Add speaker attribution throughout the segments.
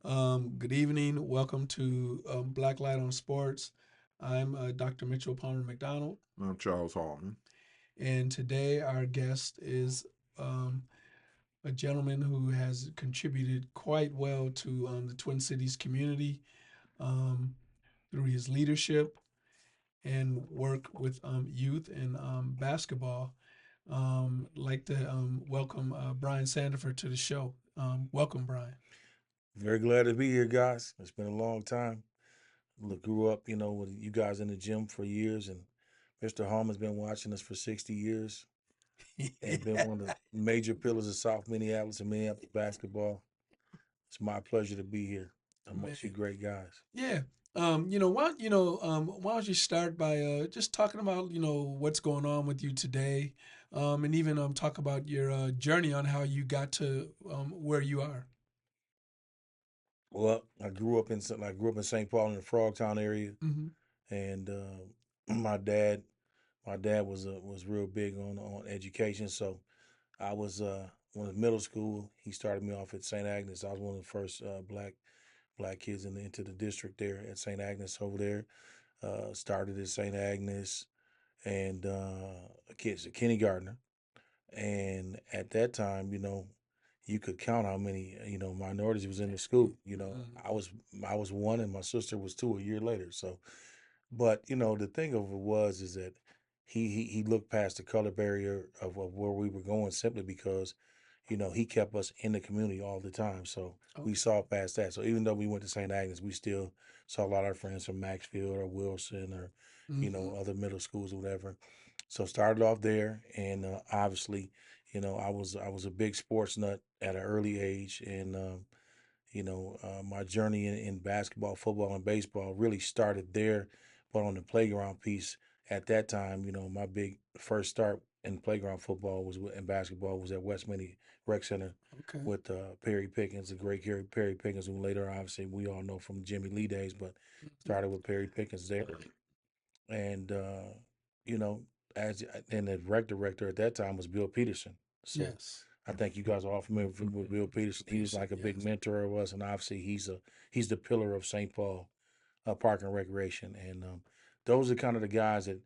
Speaker 1: Good evening. Welcome to Blacklight on Sports. I'm Dr. Mitchell-Palmer-McDonald,
Speaker 2: I'm Charles Hallman.
Speaker 1: and today our guest is um, a gentleman who has contributed quite well to the Twin Cities community um, through his leadership and work with youth and basketball. Like to welcome Brian Sandifer to the show. Welcome, Brian.
Speaker 3: Very glad to be here, guys. It's been a long time. Grew up, with you guys in the gym for years, and Mr. Hallman's been watching us for 60 years and been one of the major pillars of South Minneapolis and Minneapolis basketball. It's my pleasure to be here
Speaker 1: Man.
Speaker 3: amongst you great guys.
Speaker 1: Yeah. Why don't you start by just talking about what's going on with you today, and even talk about your journey on how you got to where you are.
Speaker 3: Well, I grew up in St. Paul in the Frogtown area,
Speaker 1: Mm-hmm.
Speaker 3: and my dad, my dad was real big on education. So I was when I was middle school. He started me off at St. Agnes. I was one of the first black kids into the district there at St. Agnes over there. Started at St. Agnes and a kid's a kindergartner. And at that time, you could count how many minorities was in the school. I was one, and my sister was two a year later. So, but the thing of it was is that he looked past the color barrier of where we were going simply because he kept us in the community all the time. So we
Speaker 1: Okay.
Speaker 3: saw past that. So even though we went to St. Agnes, we still saw a lot of our friends from Maxfield or Wilson or,
Speaker 1: Mm-hmm.
Speaker 3: other middle schools or whatever. So started off there, and obviously, I was a big sports nut at an early age, and my journey in basketball, football, and baseball really started there. But on the playground piece, at that time, my big first start in playground football and basketball was at West Mini Rec Center
Speaker 1: Okay.
Speaker 3: with Perry Pickens, the great Perry Pickens, who later obviously we all know from Jimmy Lee days, but
Speaker 1: Mm-hmm.
Speaker 3: started with Perry Pickens there, and you know, and the rec director at that time was Bill Peterson. So
Speaker 1: Yes.
Speaker 3: I think you guys are all familiar with Bill Peterson. He was
Speaker 1: Peterson.
Speaker 3: like a big
Speaker 1: Yes.
Speaker 3: mentor of us, and obviously he's the pillar of St. Paul Park and Recreation, and those are kind of the guys that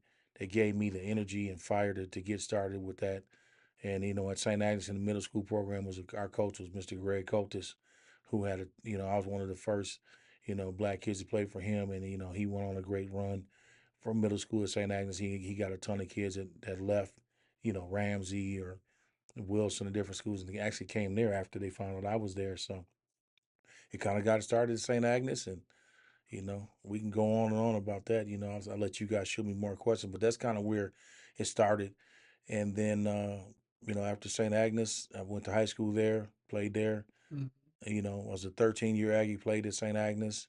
Speaker 3: gave me the energy and fire to get started with that. And at St. Agnes in the middle school program was our coach was Mr. Greg Coltis, who had I was one of the first black kids to play for him, and he went on a great run from middle school at St. Agnes. He got a ton of kids that left, Ramsey or Wilson and different schools, and he actually came there after they found out I was there. So it kind of got started at St. Agnes, and we can go on and on about that. I'll let you guys shoot me more questions, but that's kind of where it started. And then, after St. Agnes, I went to high school there, played there.
Speaker 1: Mm-hmm.
Speaker 3: I was a 13-year Aggie, played at St. Agnes,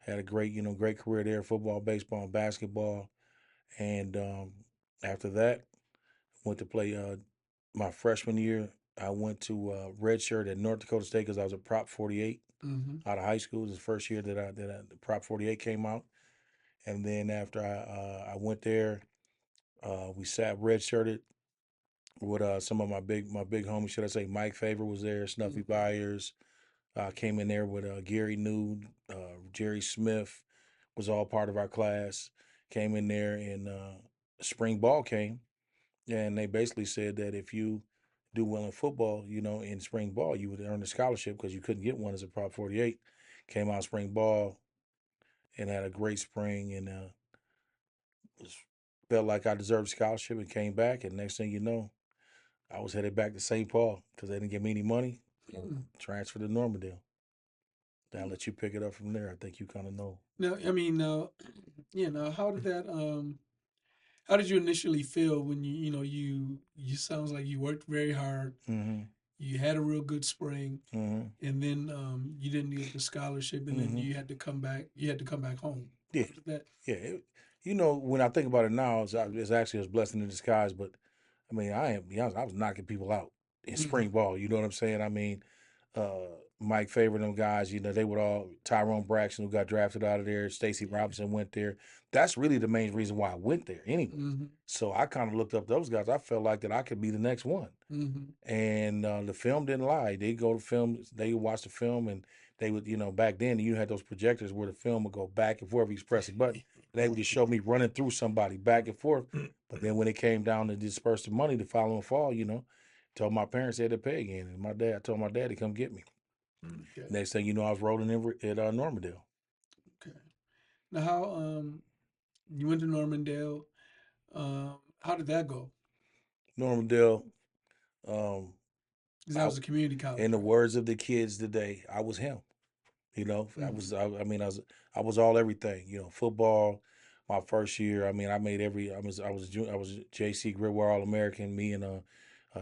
Speaker 3: had a great career there, football, baseball, and basketball. And after that, went to play my freshman year. I went to redshirt at North Dakota State because I was a Prop 48
Speaker 1: Mm-hmm.
Speaker 3: out of high school. It was the first year that the Prop 48 came out. And then after I went there, we sat redshirted with some of my big homies. Should I say Mike Favor was there, Snuffy
Speaker 1: Mm-hmm.
Speaker 3: Byers came in there with Gary Nude, Jerry Smith was all part of our class. Came in there and spring ball came, and they basically said that if you do well in football, in spring ball, you would earn a scholarship because you couldn't get one as a Prop 48. Came out spring ball and had a great spring, and was, felt like I deserved a scholarship and came back. And next thing you know, I was headed back to St. Paul because they didn't give me any money.
Speaker 1: Mm-hmm.
Speaker 3: Transferred to Normandale. I'll let you pick it up from there. I think you kind of know.
Speaker 1: Now, I mean, how did that how did you initially feel when you sounds like you worked very hard,
Speaker 3: Mm-hmm.
Speaker 1: you had a real good spring,
Speaker 3: Mm-hmm.
Speaker 1: and then you didn't get the scholarship, and then
Speaker 3: Mm-hmm.
Speaker 1: you had to come back home.
Speaker 3: Yeah,
Speaker 1: How did that?
Speaker 3: yeah. When I think about it now, it's actually a blessing in disguise. But I mean, I am be honest, I was knocking people out in
Speaker 1: Mm-hmm.
Speaker 3: spring ball. You know what I'm saying? I mean, uh, Mike Favor, them guys, they would all Tyrone Braxton, who got drafted out of there, Stacey Robinson went there. That's really the main reason why I went there anyway.
Speaker 1: Mm-hmm.
Speaker 3: So I kind of looked up those guys. I felt like that I could be the next one.
Speaker 1: Mm-hmm.
Speaker 3: And the film didn't lie. They go to film, they watch the film, and they would, back then you had those projectors where the film would go back and forth. You press a button, and they would just show me running through somebody back and forth. But then when it came down to disperse the money the following fall, told my parents they had to pay again, and I told my dad to come get me.
Speaker 1: Okay.
Speaker 3: Next thing you know, I was rolling in at Normandale.
Speaker 1: Okay. Now, how you went to Normandale? How did that go?
Speaker 3: Normandale, um,
Speaker 1: Because that
Speaker 3: I,
Speaker 1: was a community college,
Speaker 3: in the
Speaker 1: right?
Speaker 3: words of the kids today, I was him. I
Speaker 1: Mm-hmm.
Speaker 3: was. I mean, I was all everything. Football. My first year, I made every. I was JC Gridwell All American. Me and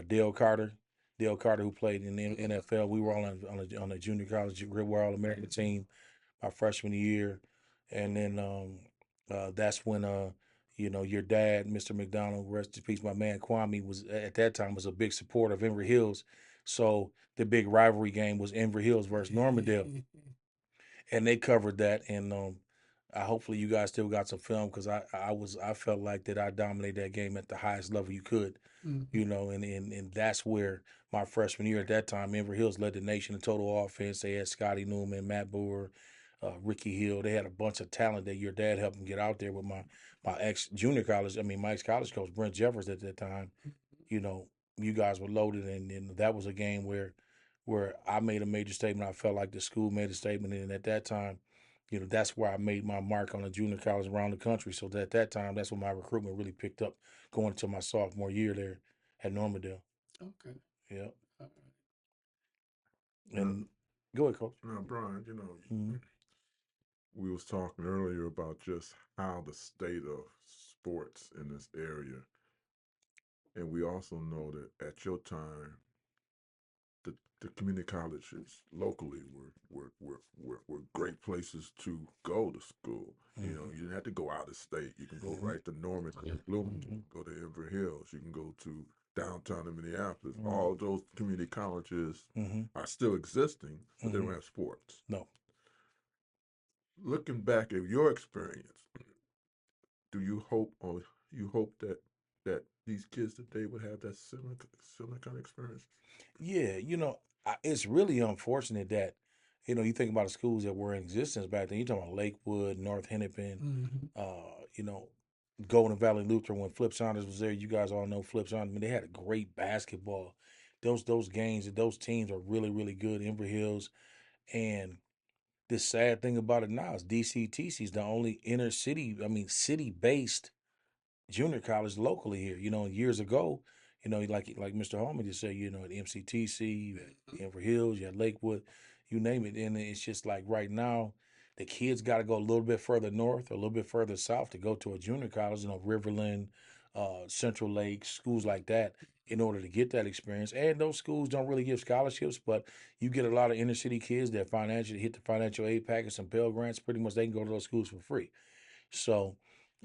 Speaker 3: Dale Carter, who played in the NFL. We were all on a junior college Gridwell All American team my freshman year, and then that's when your dad, Mr. McDonald, rest in peace, my man Kwame, was at that time was a big supporter of Emory Hills. So the big rivalry game was Emory Hills versus Normandale, and they covered that. And hopefully you guys still got some film, because I felt like that I dominated that game at the highest level you could,
Speaker 1: Mm-hmm.
Speaker 3: and that's where my freshman year at that time, Emory Hills led the nation in total offense. They had CecilE.Newman, Matt Boer, Ricky Hill. They had a bunch of talent that your dad helped them get out there with my ex junior college, my ex college coach, Brent Jeffers at that time. You know, you guys were loaded, and that was a game where I made a major statement. I felt like the school made a statement, and at that time, that's where I made my mark on the junior college around the country. So at that time, that's when my recruitment really picked up, going into my sophomore year there at Normandale.
Speaker 1: Okay.
Speaker 3: Yeah,
Speaker 1: All
Speaker 2: Now,
Speaker 3: and go ahead, coach.
Speaker 2: now, Brian,
Speaker 3: Mm-hmm.
Speaker 2: we was talking earlier about just how the state of sports in this area, and we also know that at your time, the community colleges locally were great places to go to school.
Speaker 3: Mm-hmm.
Speaker 2: You didn't have to go out of state. You can go
Speaker 3: Mm-hmm.
Speaker 2: right to Norman, Bloomington, go to Emory Hills. You can go to downtown in Minneapolis.
Speaker 3: Mm-hmm.
Speaker 2: All those community colleges
Speaker 3: Mm-hmm.
Speaker 2: are still existing, but they
Speaker 3: Mm-hmm.
Speaker 2: don't have sports.
Speaker 3: No.
Speaker 2: Looking back at your experience, do you hope, or you hope that these kids today would have that similar kind of experience?
Speaker 3: Yeah, it's really unfortunate that, you think about the schools that were in existence back then. You're talking about Lakewood, North Hennepin,
Speaker 1: Mm-hmm.
Speaker 3: uh, you know, Golden Valley Lutheran when Flip Saunders was there. You guys all know Flip Saunders. They had a great basketball. Those games and those teams are really, really good. Emory Hills. And the sad thing about it now is DCTC is the only inner city, city based junior college locally here. Years ago, like Mr. Hallman just said, at MCTC, you had Emory Hills, you had Lakewood, you name it. And it's just like right now, the kids got to go a little bit further north, or a little bit further south to go to a junior college, Riverland, Central Lake, schools like that, in order to get that experience. And those schools don't really give scholarships, but you get a lot of inner city kids that financially hit the financial aid package, some Pell Grants. Pretty much they can go to those schools for free. So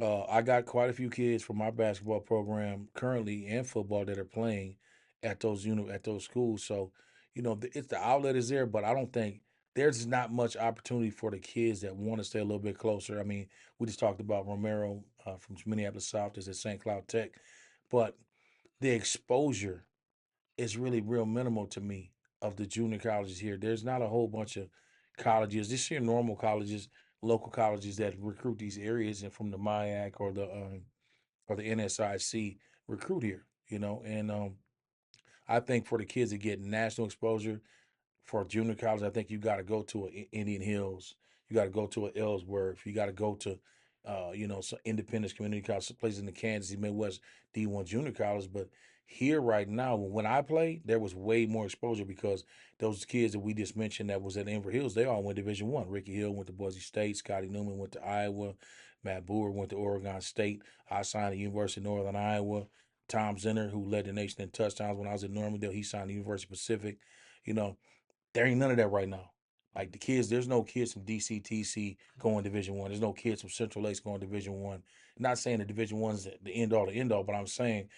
Speaker 3: I got quite a few kids from my basketball program currently and football that are playing at those schools. So it's the outlet is there, but I don't think there's not much opportunity for the kids that want to stay a little bit closer. We just talked about Romero from Minneapolis South is at St. Cloud Tech, but the exposure is really real minimal to me of the junior colleges here. There's not a whole bunch of colleges. This here normal colleges, local colleges that recruit these areas, and from the MIAC or the NSIC recruit here. And I think for the kids to get national exposure, for junior college, I think you got to go to a Indian Hills. You got to go to a Ellsworth. You got to go to, some Independence Community College, some places in the Kansas Midwest D1 junior college. But here right now, when I played, there was way more exposure, because those kids that we just mentioned that was at Emory Hills, they all went Division One. Ricky Hill went to Boise State. CecilE.Newman went to Iowa. Matt Boer went to Oregon State. I signed at University of Northern Iowa. Tom Zinner, who led the nation in touchdowns when I was at Normandale, he signed the University of Pacific. You know, there ain't none of that right now. Like the kids, there's no kids from DCTC going Division One. There's no kids from Central Lakes going Division One. Not saying the Division One's the end all, but I'm saying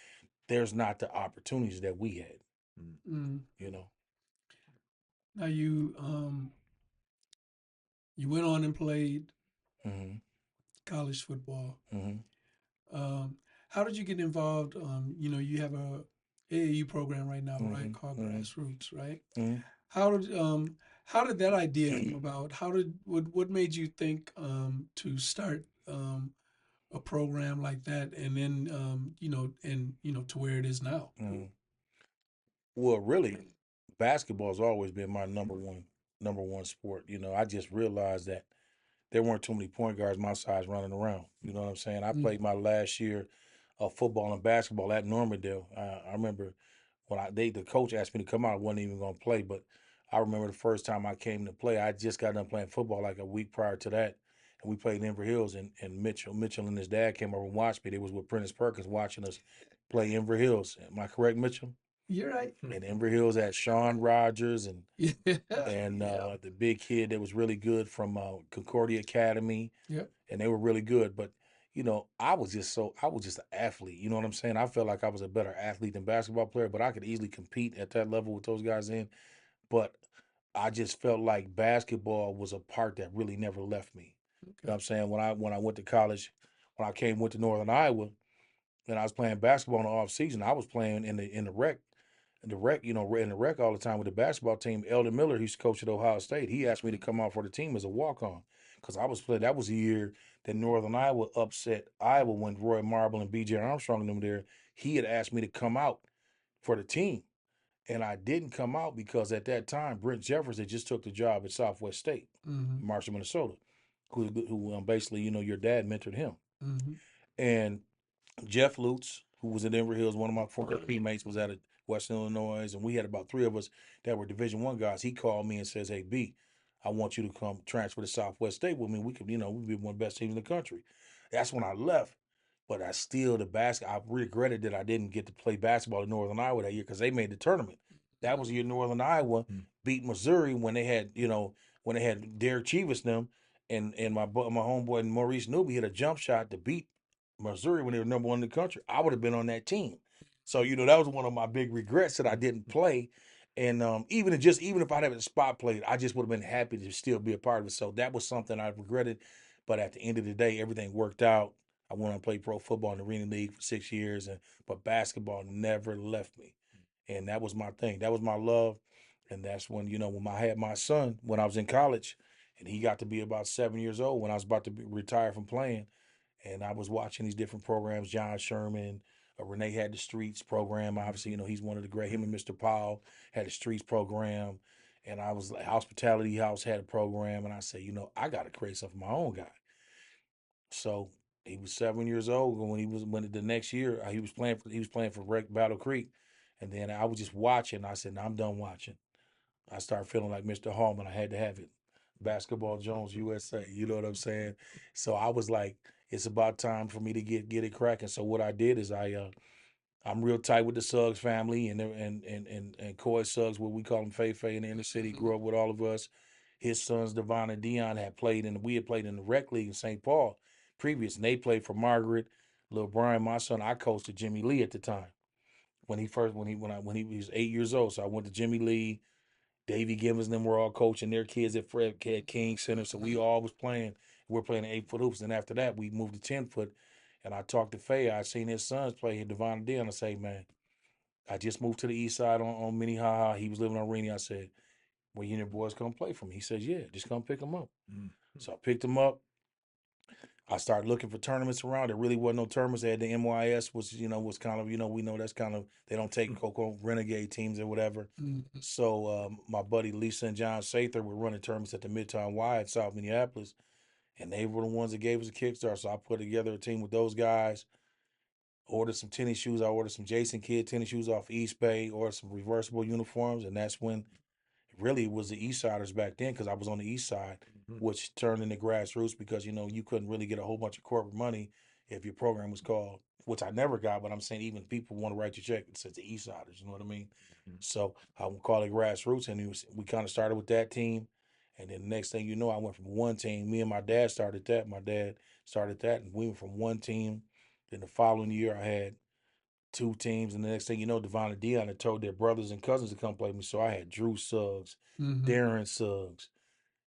Speaker 3: there's not the opportunities that we had.
Speaker 2: Mm.
Speaker 1: Mm.
Speaker 3: You know.
Speaker 1: Now you went on and played
Speaker 3: Mm-hmm.
Speaker 1: college football.
Speaker 3: Mm-hmm.
Speaker 1: Um, how did you get involved? You have a AAU program right now, right,
Speaker 3: Mm-hmm.
Speaker 1: called
Speaker 3: Mm-hmm.
Speaker 1: Grassroots, right?
Speaker 3: Mm-hmm.
Speaker 1: How did how did that idea come about? How did what made you think to start a program like that, and then to where it is now?
Speaker 3: Mm-hmm. Well, really, basketball's always been my number one sport. I just realized that there weren't too many point guards my size running around. You know what I'm saying? I
Speaker 1: Mm,
Speaker 3: played my last year of football and basketball at Normandale. I remember when the coach asked me to come out, I wasn't even going to play. But I remember the first time I came to play, I just got done playing football like a week prior to that, and we played in Inver Hills. And Mitchell and his dad came over and watched me. They was with Prentice Perkins watching us play Inver Hills. Am I correct, Mitchell?
Speaker 1: you're right.
Speaker 3: And Inver Hills had Sean Rogers and
Speaker 1: Yeah.
Speaker 3: and the big kid that was really good from Concordia Academy,
Speaker 1: Yep.
Speaker 3: and they were really good. But I was just an athlete. You know what I'm saying? I felt like I was a better athlete than basketball player, but I could easily compete at that level with those guys in. But I just felt like basketball was a part that really never left me. You know what
Speaker 1: Okay.
Speaker 3: I'm saying? When I went to college, when I went to Northern Iowa, and I was playing basketball in the off season, I was playing in the rec, in the rec all the time with the basketball team. Eldon Miller, who used to coach at Ohio State, he asked me to come out for the team as a walk on because I was playing. That was the year that Northern Iowa upset Iowa when Roy Marble and B.J. Armstrong and them there. He had asked me to come out for the team, and I didn't come out because at that time Brent Jeffers had just took the job at Southwest State,
Speaker 1: Mm-hmm.
Speaker 3: Marshall, Minnesota, who basically your dad mentored him,
Speaker 1: Mm-hmm.
Speaker 3: and Jeff Lutz, who was at Denver Hills, one of my former teammates, was at Western Illinois, and we had about three of us that were Division One guys. He called me and says, "Hey B, I want you to come transfer to Southwest State with me. We could, we'd be one of the best teams in the country." That's when I left. But I still I regretted that I didn't get to play basketball in Northern Iowa that year because they made the tournament. That was the year Northern Iowa beat Missouri when they had, Derek Chivas and them, and my homeboy Maurice Newby hit a jump shot to beat Missouri when they were number one in the country. I would have been on that team. So that was one of my big regrets that I didn't play. And even if I had a spot played, I just would have been happy to still be a part of it. So that was something I regretted. But at the end of the day, everything worked out. I went on to play pro football in the Arena League for 6 years, but basketball never left me, and that was my thing. That was my love, and that's when I had my son when I was in college, and he got to be about 7 years old when I was about to retire from playing, and I was watching these different programs. John Sherman, Renee had the Streets program. Obviously, he's one of the great. Him and Mr. Powell had the Streets program, and I was like Hospitality House had a program, and I said, I got to create something for my own guy. So he was 7 years old when the next year he was playing for Battle Creek, and then I was just watching. I said, "No, I'm done watching." I started feeling like Mr. Hallman. I had to have it. Basketball Jones USA. You know what I'm saying? So I was like, it's about time for me to get it cracking. So what I did is I'm real tight with the Suggs family and Coy Suggs, what we call him Fei in the inner city, grew up with all of us. His sons Devon and Dion we had played in the rec league in St. Paul previous, and they played for Margaret, little Brian, my son. I coached to Jimmy Lee at the time when he was 8 years old. So I went to Jimmy Lee, Davey Givens, and them were all coaching their kids at King Center. So we all was playing. We're playing 8-foot hoops. And after that, we moved to 10-foot. And I talked to Faye. I seen his sons play at Devon and Dion. I say, man, I just moved to the east side on Minnehaha. He was living on Rainy. I said, well, you and your boys come play for me. He says, yeah, just come pick him up. So I picked him up. I started looking for tournaments around. There really wasn't no tournaments. They had the MYS, was kind of, we know that's kind of, they don't take Coco Renegade teams or whatever.
Speaker 1: Mm-hmm.
Speaker 3: So my buddy Lisa and John Sather were running tournaments at the Midtown Y in South Minneapolis, and they were the ones that gave us a kickstart. So I put together a team with those guys, ordered some tennis shoes. I ordered some Jason Kidd tennis shoes off East Bay, ordered some reversible uniforms, and that's when really it was the East Siders back then because I was on the East Side, which turned into Grassroots because, you couldn't really get a whole bunch of corporate money if your program was called, which I never got, but I'm saying even people want to write your check, it says the East Siders, you know what I mean? So I would call it Grassroots, and we kind of started with that team. And then the next thing you know, I went from one team. Me and my dad started that. My dad started that, and we went from one team. Then the following year, I had 2 teams, and the next thing you know, Devon and Dion had told their brothers and cousins to come play with me. So I had Drew Suggs,
Speaker 1: Mm-hmm.
Speaker 3: Darren Suggs.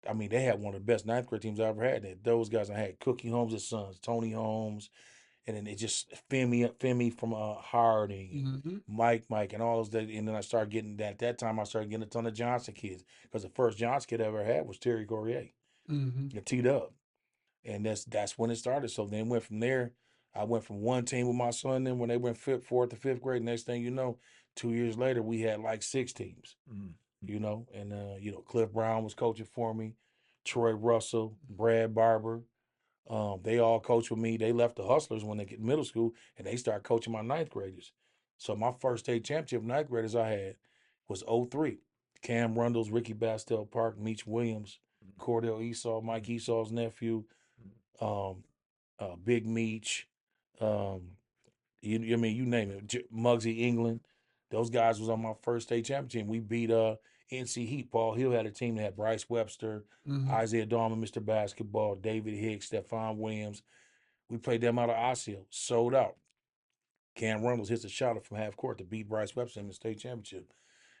Speaker 3: I mean, they had one of the best ninth grade teams I ever had. Those guys, I had Cookie Holmes' sons, Tony Holmes, and then it just Femi from Harding, and
Speaker 1: Mm-hmm.
Speaker 3: Mike, and all those. And then I started getting that. At that time, I started getting a ton of Johnson kids because the first Johnson kid I ever had was Terry Corrier,
Speaker 1: Mm-hmm.
Speaker 3: teed up, and that's when it started. So then went from there. I went from one team with my son. Then when they went fourth to fifth grade, next thing you know, 2 years later, we had like 6 teams. And Cliff Brown was coaching for me, Troy Russell, Brad Barber. They all coached with me. They left the Hustlers when they get middle school, and they started coaching my ninth graders. So my first state championship ninth graders I had was '03. Cam Rundles, Ricky Bastel Park, Meach Williams, Cordell Esau, Mike Esau's nephew, um, Big Meach, um, you name it, Muggsy England. Those guys was on my first state championship. We beat NC Heat. Paul Hill had a team that had Bryce Webster,
Speaker 1: Mm-hmm.
Speaker 3: Isaiah Dorman, Mr. Basketball, David Hicks, Stephon Williams. We played them out of Osseo, sold out. Cam Reynolds hits a shot from half court to beat Bryce Webster in the state championship.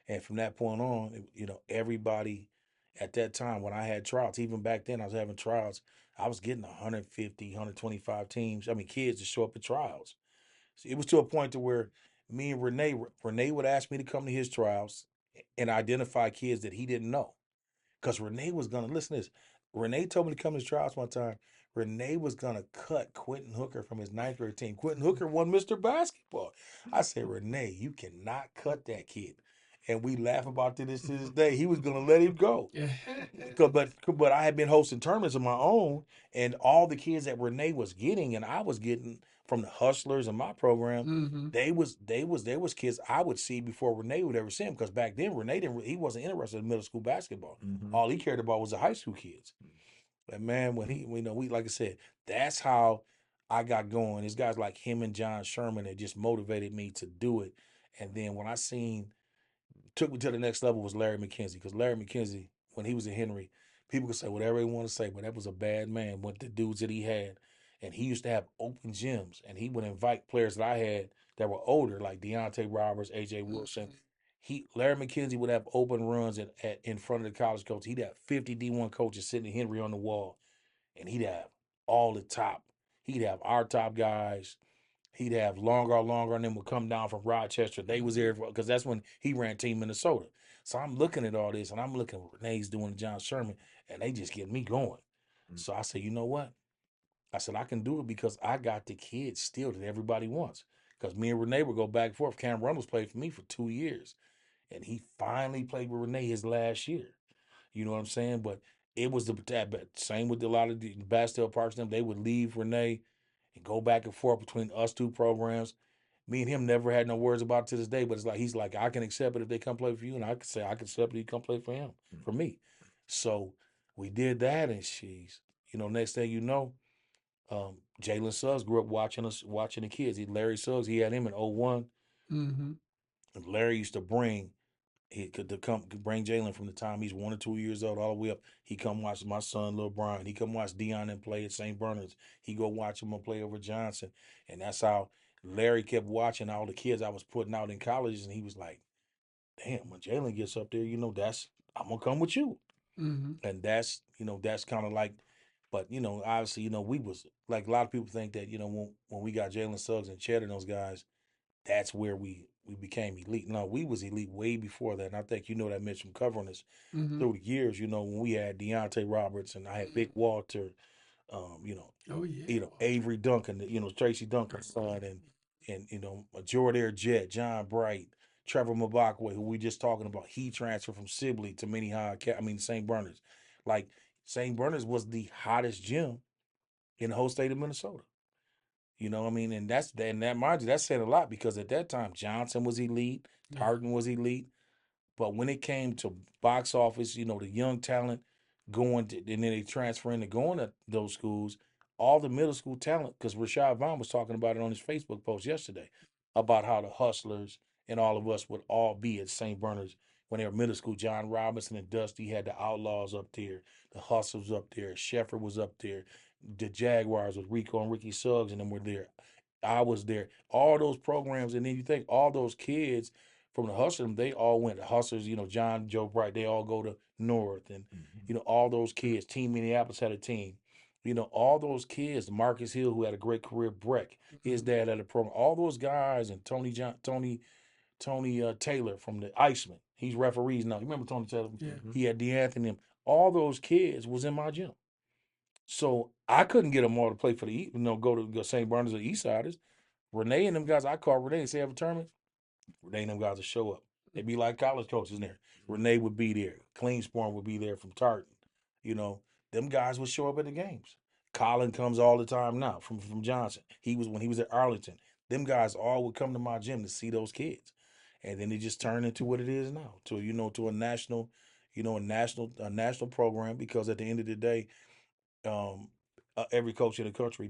Speaker 3: And from that point on, everybody at that time when I had trials, even back then I was having trials, I was getting 150, 125 teams, kids to show up at trials. So it was to a point to where me and Renee would ask me to come to his trials and identify kids that he didn't know. Because Renee was going to, listen to this. Renee told me to come to his trials one time. Renee was going to cut Quentin Hooker from his ninth grade team. Quentin Hooker won Mr. Basketball. I said, Renee, you cannot cut that kid. And we laugh about this to this day. He was going to let him go.
Speaker 1: Yeah.
Speaker 3: But I had been hosting tournaments of my own, and all the kids that Renee was getting and I was getting from the Hustlers in my program,
Speaker 1: Mm-hmm.
Speaker 3: they was kids I would see before Renee would ever see them. Because back then he wasn't interested in middle school basketball. All he cared about was the high school kids. And man, when we like I said, that's how I got going. It's guys like him and John Sherman that just motivated me to do it. And then when I seen took me to the next level was Larry McKenzie. Because Larry McKenzie, when he was in Henry, people could say whatever they want to say, but that was a bad man with the dudes that he had. And he used to have open gyms, and he would invite players that I had that were older, like Deontay Roberts, AJ Wilson. Larry McKenzie would have open runs in front of the college coach. He'd have 50 D1 coaches sitting in Henry on the wall, and he'd have all the top. He'd have our top guys. He'd have longer, and then would come down from Rochester. They was there because that's when he ran Team Minnesota. So I'm looking at all this, and I'm looking at what Renee's doing to John Sherman, and they just get me going. So I said, you know what? I said, I can do it because I got the kids still that everybody wants. Because me and Renee would go back and forth. Cam Reynolds played for me for 2 years, and he finally played with Renee his last year. You know what I'm saying? But it was but same with a lot of the Bastel Parks. They would leave Renee and go back and forth between us two programs. Me and him never had no words about it to this day. But it's like he's like, I can accept it if they come play for you, and I can say I can accept it if you come play for him, for me. So we did that, and next thing you know, Jalen Suggs grew up watching the kids. Larry Suggs, he had him in '01.
Speaker 1: Mm-hmm.
Speaker 3: And Larry used to bring he could to come bring Jalen from the time he's 1 or 2 years old all the way up. He come watch my son, Lil Brian. He come watch Dion and play at St. Bernard's. He go watch him play over Johnson. And that's how Larry kept watching all the kids I was putting out in colleges. And he was like, damn, when Jalen gets up there, I'm gonna come with you.
Speaker 1: Mm-hmm.
Speaker 3: And that's kind of like, but obviously, we was like a lot of people think that, when we got Jalen Suggs and Chet and those guys, that's where we became elite. No, we was elite way before that. And I think that Mitch from covering us
Speaker 1: Mm-hmm.
Speaker 3: through the years, when we had Deontay Roberts and I had Big Walter,
Speaker 1: Oh yeah.
Speaker 3: Avery Duncan, Tracy Duncan's son, and Jordair Jet, John Bright, Trevor Mabakwe, who we just talking about. He transferred from Sibley to St. Bernard's. Like St. Bernard's was the hottest gym in the whole state of Minnesota. You know what I mean? And that mind you, that said a lot because at that time Johnson was elite,
Speaker 1: Yeah.
Speaker 3: Tartan was elite. But when it came to box office, the young talent and then they transferring to going to those schools, all the middle school talent, because Rashad Vaughn was talking about it on his Facebook post yesterday about how the hustlers and all of us would all be at St. Bernard's when they were middle school. John Robinson and Dusty had the Outlaws up there, the Hustlers up there, Sheffer was up there, the Jaguars with Rico and Ricky Suggs and them were there. I was there. All those programs, and then you think all those kids from the Hustlers, they all went to Hustlers. John, Joe Bright, they all go to North, and all those kids. Team Minneapolis had a team. All those kids. Marcus Hill, who had a great career, Breck, his dad had a program. All those guys, and Tony Taylor from the Iceman. He's referees now. You remember Tony Taylor?
Speaker 1: Yeah.
Speaker 3: He had DeAnthony. All those kids was in my gym. So I couldn't get them all to play for the go to St. Bernard's or the Eastsiders. Renee and them guys, I call Renee and say have a tournament. Renee and them guys would show up. They'd be like college coaches in there. Renee would be there. Cleansborn would be there from Tartan. Them guys would show up at the games. Colin comes all the time now from Johnson. When he was at Arlington. Them guys all would come to my gym to see those kids. And then it just turned into what it is now, to a national, a national program, because at the end of the day, every coach in the country,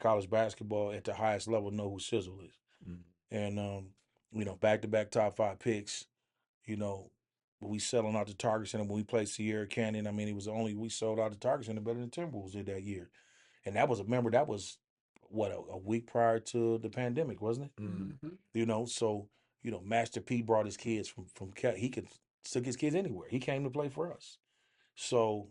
Speaker 3: college basketball at the highest level, know who CecilE is. And back-to-back top 5 picks. We selling out the Target Center when we played Sierra Canyon. I mean, we sold out the Target Center better than Timberwolves did that year. And that was what, a week prior to the pandemic, wasn't it? So Master P brought his kids from he could took his kids anywhere. He came to play for us. So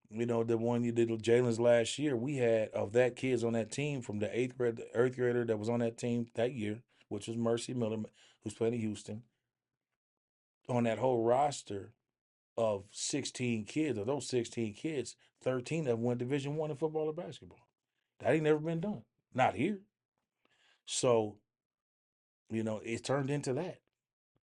Speaker 3: the one you did with Jalen's last year, we had of that kids on that team from the 8th grader that was on that team that year, which was Mercy Miller, who's playing in Houston. On that whole roster of 16 kids, of those 16 kids, 13 have won Division I in football or basketball. That ain't never been done. Not here. So, it turned into that.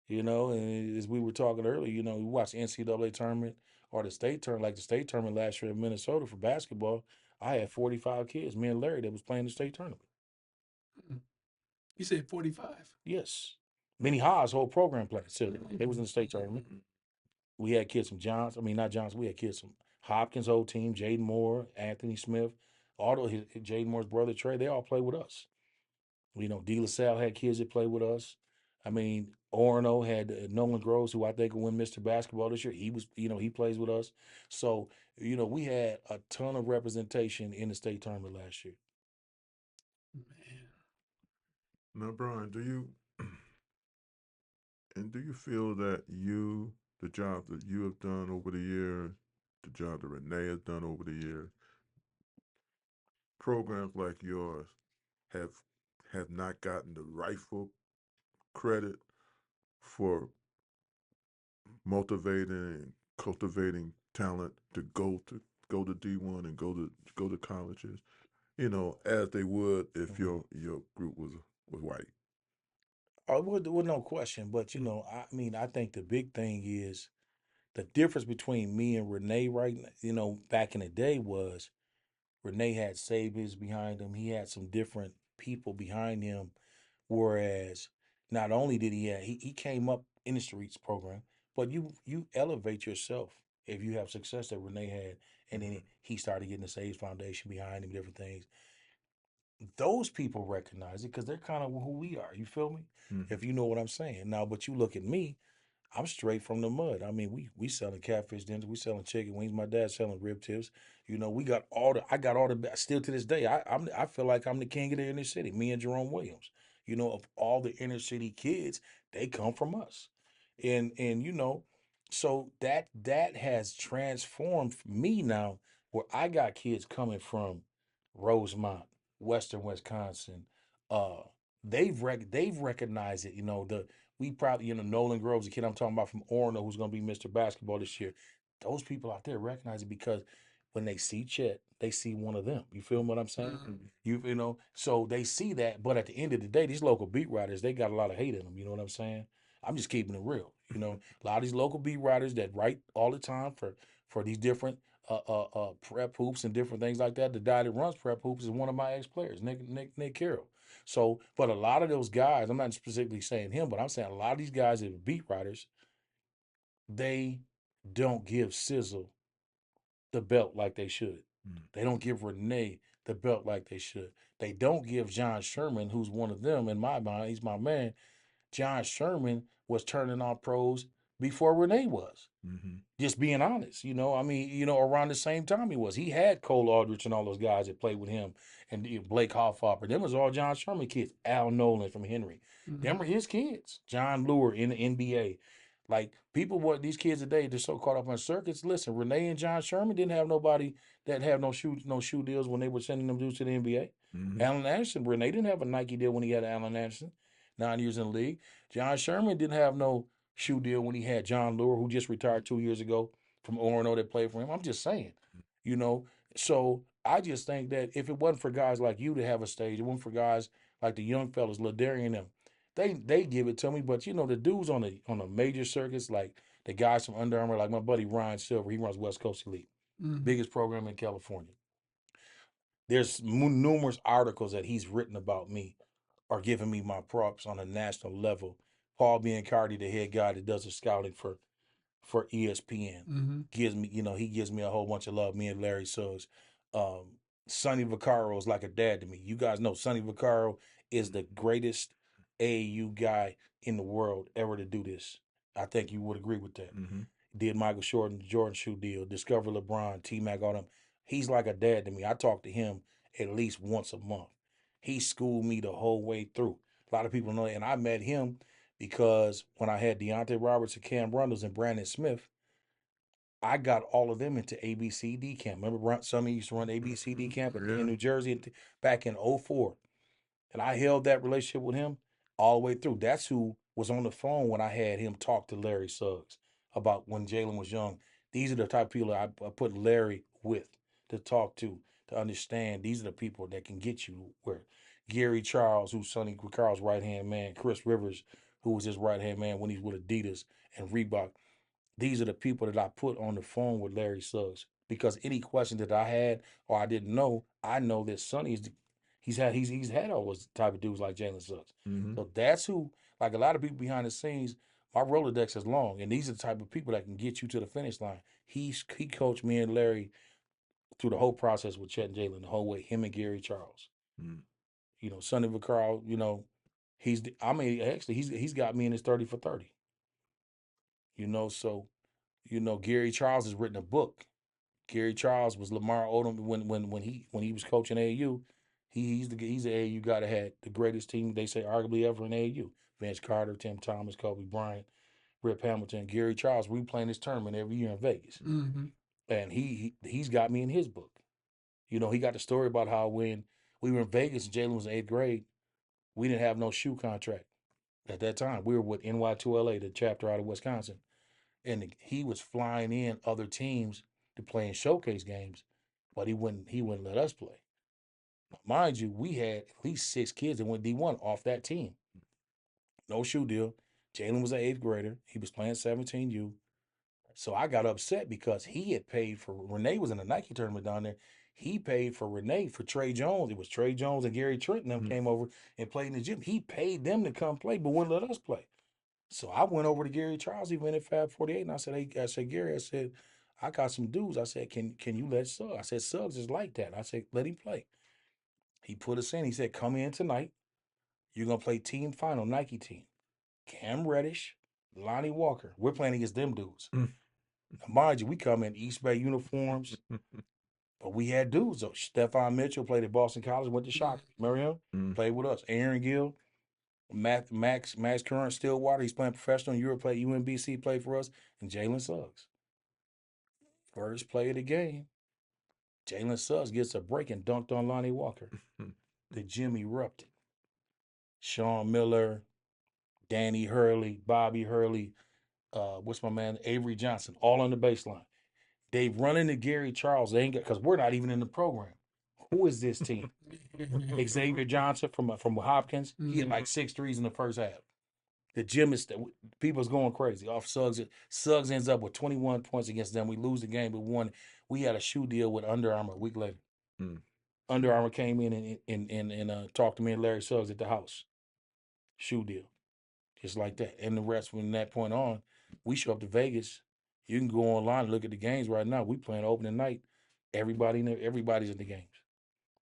Speaker 3: And as we were talking earlier, we watched the NCAA tournament or the state tournament, like the state tournament last year in Minnesota for basketball. I had 45 kids, me and Larry, that was playing the state tournament.
Speaker 1: You said 45?
Speaker 3: Yes. Minnie Haas' whole program played. So they was in the state tournament. We had kids from we had kids from Hopkins' whole team, Jaden Moore, Anthony Smith, Jaden Moore's brother Trey, they all played with us. De La Salle had kids that played with us. Orono had Nolan Groves, who I think will win Mr. Basketball this year. He was, he plays with us. So, we had a ton of representation in the state tournament last year.
Speaker 2: Now, Brian, do you feel that the job that you have done over the years, the job that Renee has done over the years, programs like yours have not gotten the rightful credit for motivating and cultivating talent to go to D1 and go to colleges, as they would if your group was white?
Speaker 3: Oh, well, no question. But I think the big thing is the difference between me and Renee right now, back in the day was Renee had Sabians behind him. He had some different people behind him. Whereas not only did he came up in the streets program, but you elevate yourself if you have success that Renee had. And then he started getting the Sage Foundation behind him, different things. Those people recognize it because they're kind of who we are. You feel me? If you know what I'm saying. Now, but you look at me, I'm straight from the mud. We selling catfish dinners, we selling chicken wings. My dad's selling rib tips. We got I got all the still to this day. I feel like I'm the king of the inner city. Me and Jerome Williams. Of all the inner city kids, they come from us, and so that has transformed me now, where I got kids coming from Rosemont, Western Wisconsin. They've recognized it. We probably, Nolan Groves, the kid I'm talking about from Orono, who's going to be Mr. Basketball this year. Those people out there recognize it because when they see Chet, they see one of them. You feel what I'm saying? So they see that. But at the end of the day, these local beat writers, they got a lot of hate in them. You know what I'm saying? I'm just keeping it real. A lot of these local beat writers that write all the time for these different prep hoops and different things like that. The guy that runs prep hoops is one of my ex-players, Nick Carroll. So, but a lot of those guys, I'm not specifically saying him, but I'm saying a lot of these guys that are beat writers, they don't give CecilE the belt like they should. They don't give Renee the belt like they should. They don't give John Sherman, who's one of them in my mind, he's my man. John Sherman was turning on pros before Renee was.
Speaker 2: Mm-hmm.
Speaker 3: Just being honest, I mean, around the same time he was. He had Cole Aldrich and all those guys that played with him, and Blake Hoffhopper. Them was all John Sherman kids. Al Nolan from Henry. Them were his kids. John Lure in the NBA. Like people, what these kids today, they're so caught up on circuits. Listen, Renee and John Sherman didn't have nobody that had no shoe deals when they were sending them dudes to the NBA.
Speaker 2: Mm-hmm.
Speaker 3: Allen Anderson, Renee didn't have a Nike deal when he had Allen Anderson, 9 years in the league. John Sherman didn't have no shoe deal when he had John Lure, who just retired 2 years ago from Orono that played for him. I'm just saying, you know. So I just think that if it wasn't for guys like you to have a stage, it wasn't for guys like the young fellas, Ladarian and them, they give it to me. But the dudes on the major circuits, like the guys from Under Armour, like my buddy Ryan Silver, he runs West Coast Elite, biggest program in California. There's numerous articles that he's written about me or giving me my props on a national level. Paul Biancardi, the head guy that does the scouting for ESPN, gives me, he gives me a whole bunch of love. Me and Larry Suggs. Sonny Vaccaro is like a dad to me. You guys know Sonny Vaccaro is the greatest AAU guy in the world ever to do this. I think you would agree with that.
Speaker 2: Mm-hmm.
Speaker 3: Did Michael Jordan shoe deal, discover LeBron, T-Mac, all them. He's like a dad to me. I talk to him at least once a month. He schooled me the whole way through. A lot of people know that. And I met him because when I had Deontay Roberts and Cam Rundles and Brandon Smith, I got all of them into ABCD camp. Remember Sonny used to run ABCD camp in New Jersey back in 04. And I held that relationship with him all the way through. That's who was on the phone when I had him talk to Larry Suggs about when Jalen was young. These are the type of people I put Larry with to talk to understand. These are the people that can get you where. Gary Charles, who's Sonny Carl's right-hand man. Chris Rivers, who was his right-hand man when he's with Adidas and Reebok. These are the people that I put on the phone with Larry Suggs because any question that I had or I didn't know, I know that Sonny is he's had all those type of dudes like Jalen Suggs.
Speaker 2: Mm-hmm.
Speaker 3: So that's who, like a lot of people behind the scenes, my Rolodex is long, and these are the type of people that can get you to the finish line. He coached me and Larry through the whole process with Chet and Jalen the whole way. Him and Gary Charles.
Speaker 2: Mm-hmm.
Speaker 3: Sonny Vaccaro, he's got me in his 30 for 30. So Gary Charles has written a book. Gary Charles was Lamar Odom when he was coaching AAU. He's the AAU guy that had the greatest team, they say arguably ever in AAU. Vince Carter, Tim Thomas, Kobe Bryant, Rip Hamilton, Gary Charles. We playing this tournament every year in Vegas, and he's got me in his book. He got the story about how when we were in Vegas, Jalen was in 8th grade. We didn't have no shoe contract at that time. We were with NY2LA, the chapter out of Wisconsin, and he was flying in other teams to play in showcase games, but he wouldn't let us play. Mind you, we had at least 6 kids that went D1 off that team. No shoe deal. Jalen was an 8th grader. He was playing 17U. So I got upset because he had paid for Renee was in a Nike tournament down there. He paid for Renee for Trey Jones. It was Trey Jones and Gary Trent and them came over and played in the gym. He paid them to come play, but wouldn't let us play. So I went over to Gary Charles, even at Fab 48, and I said, Gary, I got some dudes. I said, can you let Suggs? I said, Suggs is like that. I said, let him play. He put us in. He said, come in tonight. You're going to play team final, Nike team. Cam Reddish, Lonnie Walker. We're playing against them dudes. Now, mind you, we come in East Bay uniforms, but we had dudes, though. Stephon Mitchell played at Boston College, went to Shock. Remember him? Played with us. Aaron Gill. Max Current Stillwater, he's playing professional in Europe, played UMBC, played for us, and Jalen Suggs. First play of the game, Jalen Suggs gets a break and dunked on Lonnie Walker. The gym erupted. Sean Miller, Danny Hurley, Bobby Hurley, what's my man, Avery Johnson, all on the baseline. They run into Gary Charles. They ain't got because we're not even in the program. Who is this team? Xavier Johnson from Hopkins. He had like 6 threes in the first half. The gym is people's going crazy off Suggs. Suggs ends up with 21 points against them. We lose the game, but won. We had a shoe deal with Under Armour a week later. Under Armour came in and talked to me and Larry Suggs at the house. Shoe deal, just like that. And the rest from that point on, we show up to Vegas. You can go online and look at the games right now. We playing opening night. Everybody's in the games.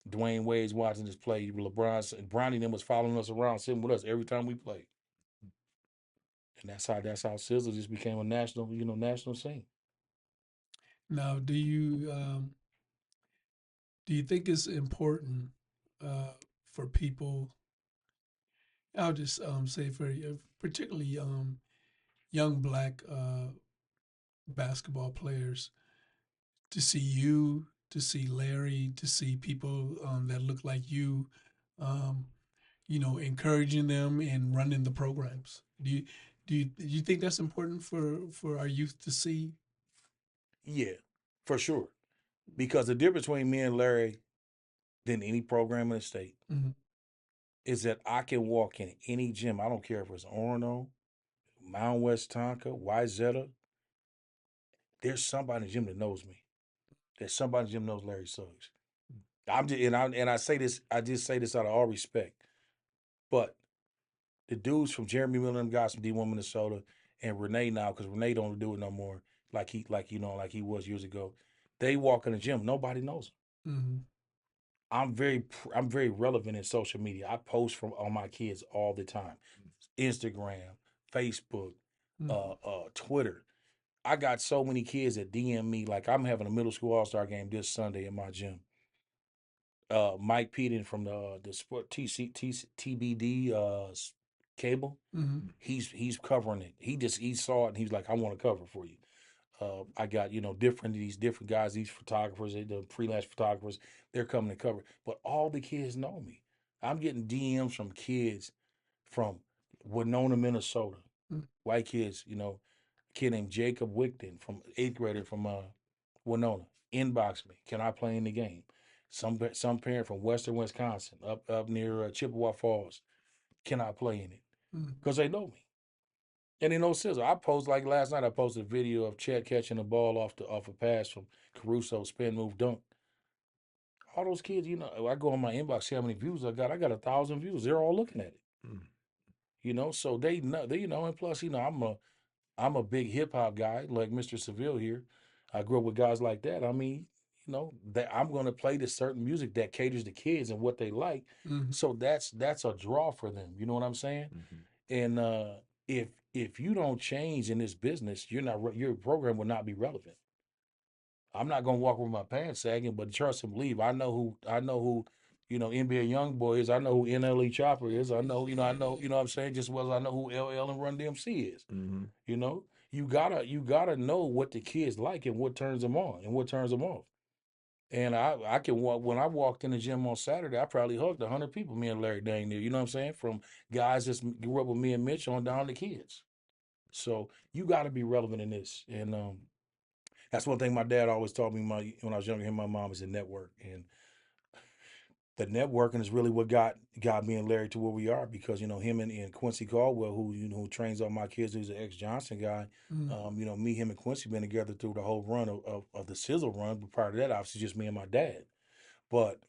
Speaker 3: Dwayne Wade's watching us play. LeBron and Bronny them was following us around, sitting with us every time we played. And that's how Sizzle just became a national scene.
Speaker 1: Now, do you think it's important for people? I'll just say for particularly young black basketball players to see you, to see Larry, to see people that look like you, um, encouraging them and running the programs. Do you think that's important for our youth to see?
Speaker 3: Yeah, for sure. Because the difference between me and Larry than any program in the state
Speaker 1: Mhm.
Speaker 3: is that I can walk in any gym. I don't care if it's Orono, Mount West Tonka, Wyzetta. There's somebody in the gym that knows me. There's somebody in the gym that knows Larry Suggs. I say this. I just say this out of all respect. But the dudes from Jeremy Miller and guys from D1 Minnesota and Renee now, because Renee don't do it no more, like he was years ago. They walk in the gym. Nobody knows them.
Speaker 1: Mm-hmm.
Speaker 3: I'm very relevant in social media. I post from on my kids all the time. Instagram, Facebook, Twitter. I got so many kids that DM me. Like I'm having a middle school all-star game this Sunday in my gym. Mike Peden from the sport TBD cable.
Speaker 1: Mm-hmm.
Speaker 3: He's covering it. He saw it and he's like, I want to cover for you. I got these different guys, these photographers, the freelance photographers. They're coming to cover, but all the kids know me. I'm getting DMs from kids from Winona, Minnesota,
Speaker 1: Mm-hmm.
Speaker 3: white kids. A kid named Jacob Wickton from 8th grader from Winona. Inbox me. Can I play in the game? Some parent from Western Wisconsin, up near Chippewa Falls. Can I play in it? Because they know me. And they know Sizzle. I posted like last night. I posted a video of Chet catching the ball off a pass from Caruso, spin move dunk. All those kids, I go on my inbox, see how many views I got. I got 1,000 views. They're all looking at it. So they know. And plus, I'm a big hip hop guy like Mr. Seville here. I grew up with guys like that. I mean, that I'm going to play this certain music that caters to kids and what they like.
Speaker 1: Mm-hmm.
Speaker 3: So that's a draw for them. You know what I'm saying? And if you don't change in this business, your program will not be relevant. I'm not gonna walk with my pants sagging, but trust and believe. I know who, NBA YoungBoy is. I know who NLE Chopper is. I know what I'm saying, just as well as I know who LL and Run DMC is.
Speaker 2: Mm-hmm.
Speaker 3: You gotta know what the kids like and what turns them on and what turns them off. And I can walk when I walked in the gym on Saturday, I probably hugged 100 people, me and Larry dang near. You know what I'm saying? From guys that grew up with me and Mitch on down to kids. So you got to be relevant in this, and that's one thing my dad always taught me. When I was younger, him and my mom is a network, and the networking is really what got me and Larry to where we are because him and Quincy Caldwell, who trains all my kids, who's an ex-Johnson guy.
Speaker 1: Mm-hmm.
Speaker 3: Me, him, and Quincy been together through the whole run of the Sizzle run. But prior to that, obviously, just me and my dad. But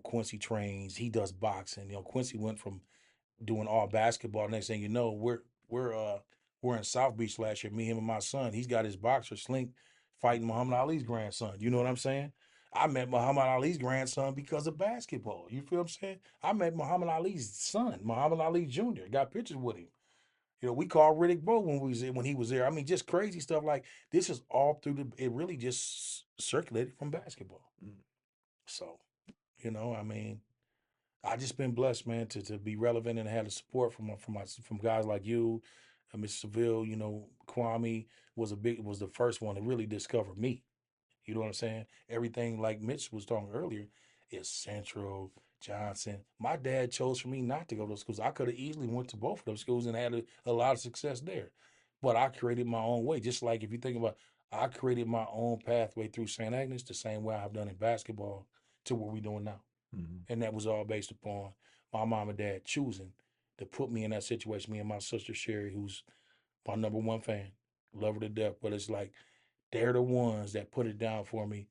Speaker 3: Quincy trains. He does boxing. Quincy went from doing all basketball. Next thing you know, we're in South Beach last year. Me, him, and my son. He's got his boxer Slink fighting Muhammad Ali's grandson. You know what I'm saying? I met Muhammad Ali's grandson because of basketball. You feel what I'm saying? I met Muhammad Ali's son, Muhammad Ali Jr. Got pictures with him. We called Riddick Bowe when he was there. I mean, just crazy stuff like this is all through it really just circulated from basketball. So, I mean, I just been blessed, man, to be relevant and have the support from guys like you, Mr. Seville. Kwame was the first one to really discover me. You know what I'm saying? Everything like Mitch was talking earlier is Central, Johnson. My dad chose for me not to go to those schools. I could have easily went to both of those schools and had a lot of success there. But I created my own way. Just like if you think about I created my own pathway through St. Agnes the same way I've done in basketball to what we're doing now.
Speaker 2: Mm-hmm.
Speaker 3: And that was all based upon my mom and dad choosing to put me in that situation. Me and my sister Sherry, who's my number one fan, love her to death. But it's like they're the ones that put it down for me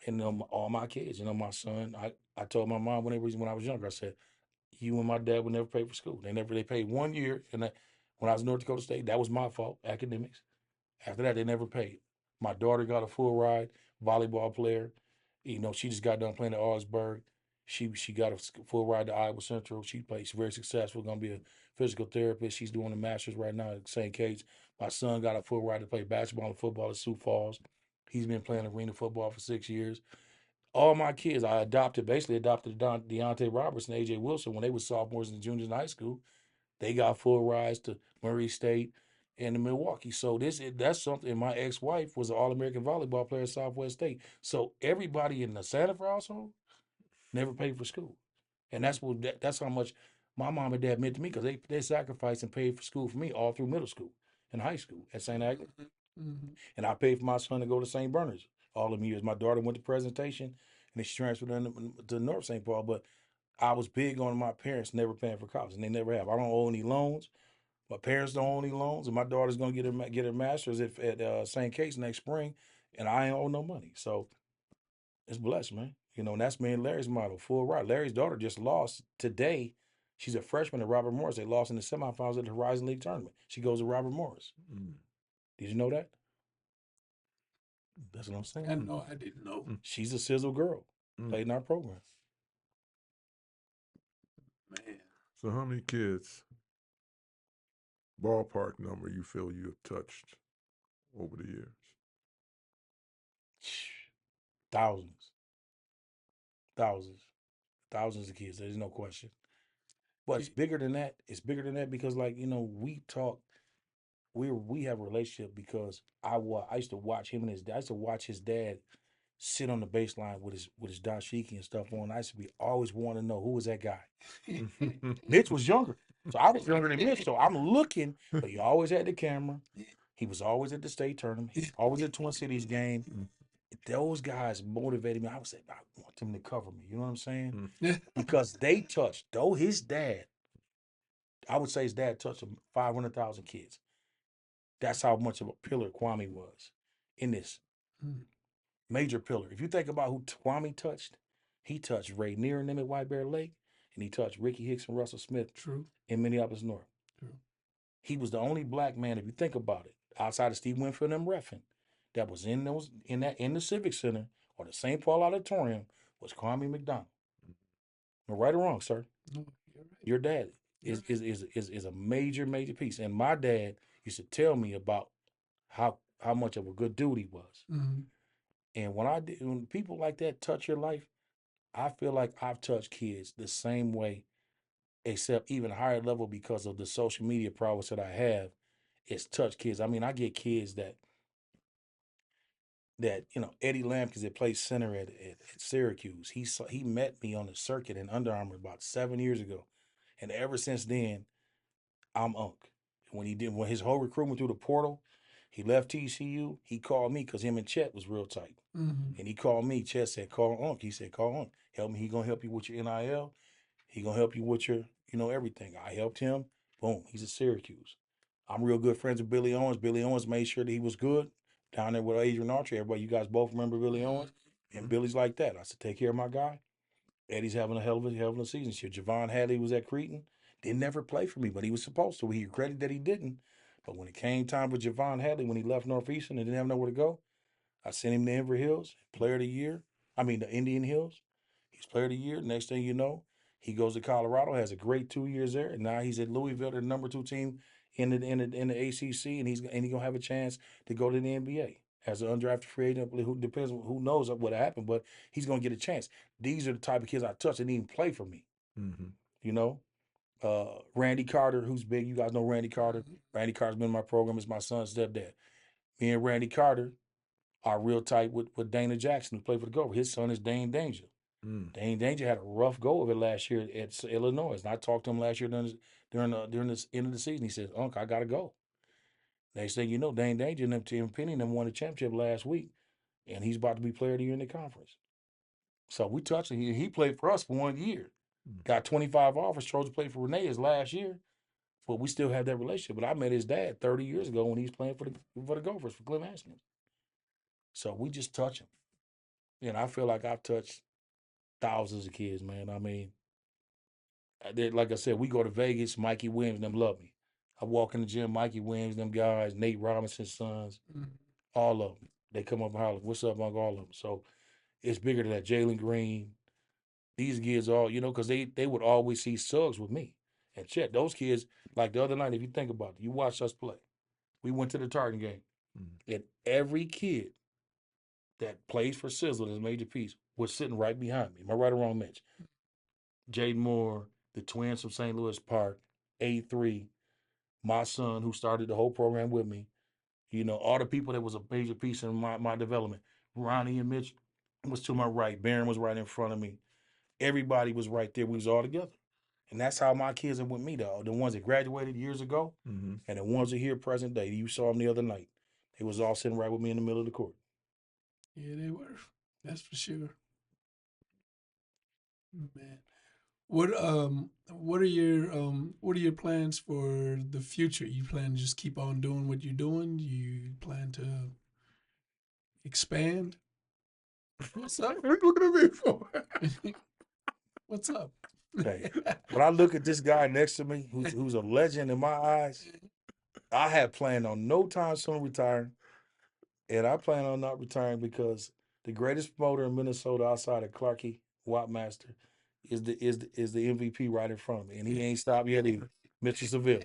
Speaker 3: and all my kids. My son. I told my mom when I was younger, I said, "You and my dad would never pay for school. They paid 1 year, and when I was in North Dakota State, that was my fault, academics. After that, they never paid. My daughter got a full ride, volleyball player. She just got done playing at Augsburg. She got a full ride to Iowa Central. She's very successful. Going to be a physical therapist. She's doing a master's right now at St. Kate's. My son got a full ride to play basketball and football at Sioux Falls. He's been playing arena football for 6 years. All my kids, I basically adopted Deontay Roberts and A.J. Wilson when they were sophomores and juniors in high school. They got full rides to Murray State and to Milwaukee. So that's something. My ex-wife was an All-American volleyball player at Southwest State. So everybody in the Sandifer household never paid for school, and that's how much my mom and dad meant to me, because they sacrificed and paid for school for me all through middle school and high school at St. Agnes.
Speaker 1: Mm-hmm.
Speaker 3: And I paid for my son to go to St. Bernard's all them years. My daughter went to presentation, and she transferred to North St. Paul. But I was big on my parents never paying for college, and they never have. I don't owe any loans. My parents don't owe any loans, and my daughter's gonna get her master's at St. Kate's next spring, and I ain't owe no money. So it's blessed, man. And that's me and Larry's model, full ride. Larry's daughter just lost today. She's a freshman at Robert Morris. They lost in the semifinals at the Horizon League tournament. She goes to Robert Morris.
Speaker 2: Mm.
Speaker 3: Did you know that? That's what I'm saying.
Speaker 1: I know. I didn't know.
Speaker 3: She's a Sizzle girl. Played in our program.
Speaker 1: Man.
Speaker 2: So how many kids, ballpark number, you feel you have touched over the years?
Speaker 3: Thousands of kids. There's no question. But it's bigger than that. It's bigger than that because, we talk. We have a relationship because I used to watch him and his dad. I used to watch his dad sit on the baseline with his dashiki and stuff on. I used to be always wanting to know who was that guy. Mitch was younger, so I was younger than Mitch. So I'm looking, but he always had the camera. He was always at the state tournament. He was always at Twin Cities game. Those guys motivated me. I was saying, I want them to cover me. You know what I'm saying? Because they touched, though his dad, I would say his dad touched 500,000 kids. That's how much of a pillar Kwame was in this major pillar. If you think about who Kwame touched, he touched Ray Neer and them at White Bear Lake, and he touched Ricky Hicks and Russell Smith in Minneapolis North.
Speaker 1: True.
Speaker 3: He was the only black man, if you think about it, outside of Steve Winfield and Reffin, that was in the Civic Center or the St. Paul Auditorium was Kwame McDonald. Am I right or wrong, sir?
Speaker 1: No, you're right.
Speaker 3: Your dad is a major piece. And my dad used to tell me about how much of a good dude he was.
Speaker 1: Mm-hmm.
Speaker 3: And when people like that touch your life, I feel like I've touched kids the same way, except even higher level because of the social media prowess that I have. It's touched kids. I mean, I get kids that Eddie Lampkins that plays center at Syracuse. He met me on the circuit in Under Armour about 7 years ago, and ever since then, I'm Unc. When his whole recruitment through the portal, he left TCU. He called me because him and Chet was real tight, and he called me. Chet said, "Call Unc." He said, "Call Unc. Help me. He gonna help you with your NIL. He gonna help you with your everything." I helped him. Boom. He's at Syracuse. I'm real good friends with Billy Owens. Billy Owens made sure that he was good down there with Adrian Archer. Everybody, you guys both remember Billy Owens? And Billy's like that. I said, take care of my guy. Eddie's having a hell of a season this year. Javon Hadley was at Creighton. Didn't ever play for me, but he was supposed to. He regretted that he didn't. But when it came time for Javon Hadley, when he left Northeastern and didn't have nowhere to go, I sent him to Denver Hills, player of the year. The Indian Hills. He's player of the year. Next thing you know, he goes to Colorado, has a great 2 years there, and now he's at Louisville, the number 2 team in the ACC, and he's gonna have a chance to go to the NBA as an undrafted free agent. Who depends, who knows what happened, but he's gonna get a chance. These are the type of kids I touch that didn't even play for me. Randy Carter, who's big. You guys know Randy Carter. Randy Carter's been in my program as my son's stepdad. Me and Randy Carter are real tight with Dana Jackson, who played for the Gophers. His son is Dane Danger. Dane Danger had a rough go of it last year at Illinois. And I talked to him last year during this end of the season. He said, "Unc, I got to go." Next thing you know, Dane Danger and Tim Penny and them won the championship last week, and he's about to be player of the year in the conference. So we touched him. He played for us for 1 year. Got 25 offers, chose to play for Renee his last year, but we still have that relationship. But I met his dad 30 years ago when he was playing for the Gophers, for Clem Haskins. So we just touch him. And I feel like I've touched thousands of kids, man. I mean, like I said, we go to Vegas, Mikey Williams, them love me. I walk in the gym, Mikey Williams, them guys, Nate Robinson's sons, all of them. They come up and holler, "What's up, Uncle?" All of them. So it's bigger than that. Jalen Green, these kids all, because they would always see Suggs with me and Chet. Those kids, like the other night, if you think about it, you watched us play. We went to the Tartan game, and every kid that plays for Sizzle as a major piece was sitting right behind me. Am I right or wrong, Mitch? Jaden Moore, the twins from St. Louis Park, A3, my son who started the whole program with me, all the people that was a major piece in my development. Ronnie and Mitch was to my right. Barron was right in front of me. Everybody was right there. We was all together. And that's how my kids are with me, though. The ones that graduated years ago and the ones that are here present day. You saw them the other night. They was all sitting right with me in the middle of the court.
Speaker 1: Yeah, they were. That's for sure. Man. What are your plans for the future? You plan to just keep on doing what you're doing? You plan to expand? What's up?
Speaker 2: What are you looking at me for?
Speaker 1: What's up?
Speaker 3: Hey, when I look at this guy next to me, who's a legend in my eyes, I have planned on no time soon retiring, and I plan on not retiring because the greatest promoter in Minnesota outside of Clarkie Wattmaster is the MVP right in front of me, and he ain't stopped yet either, Mr. Seville.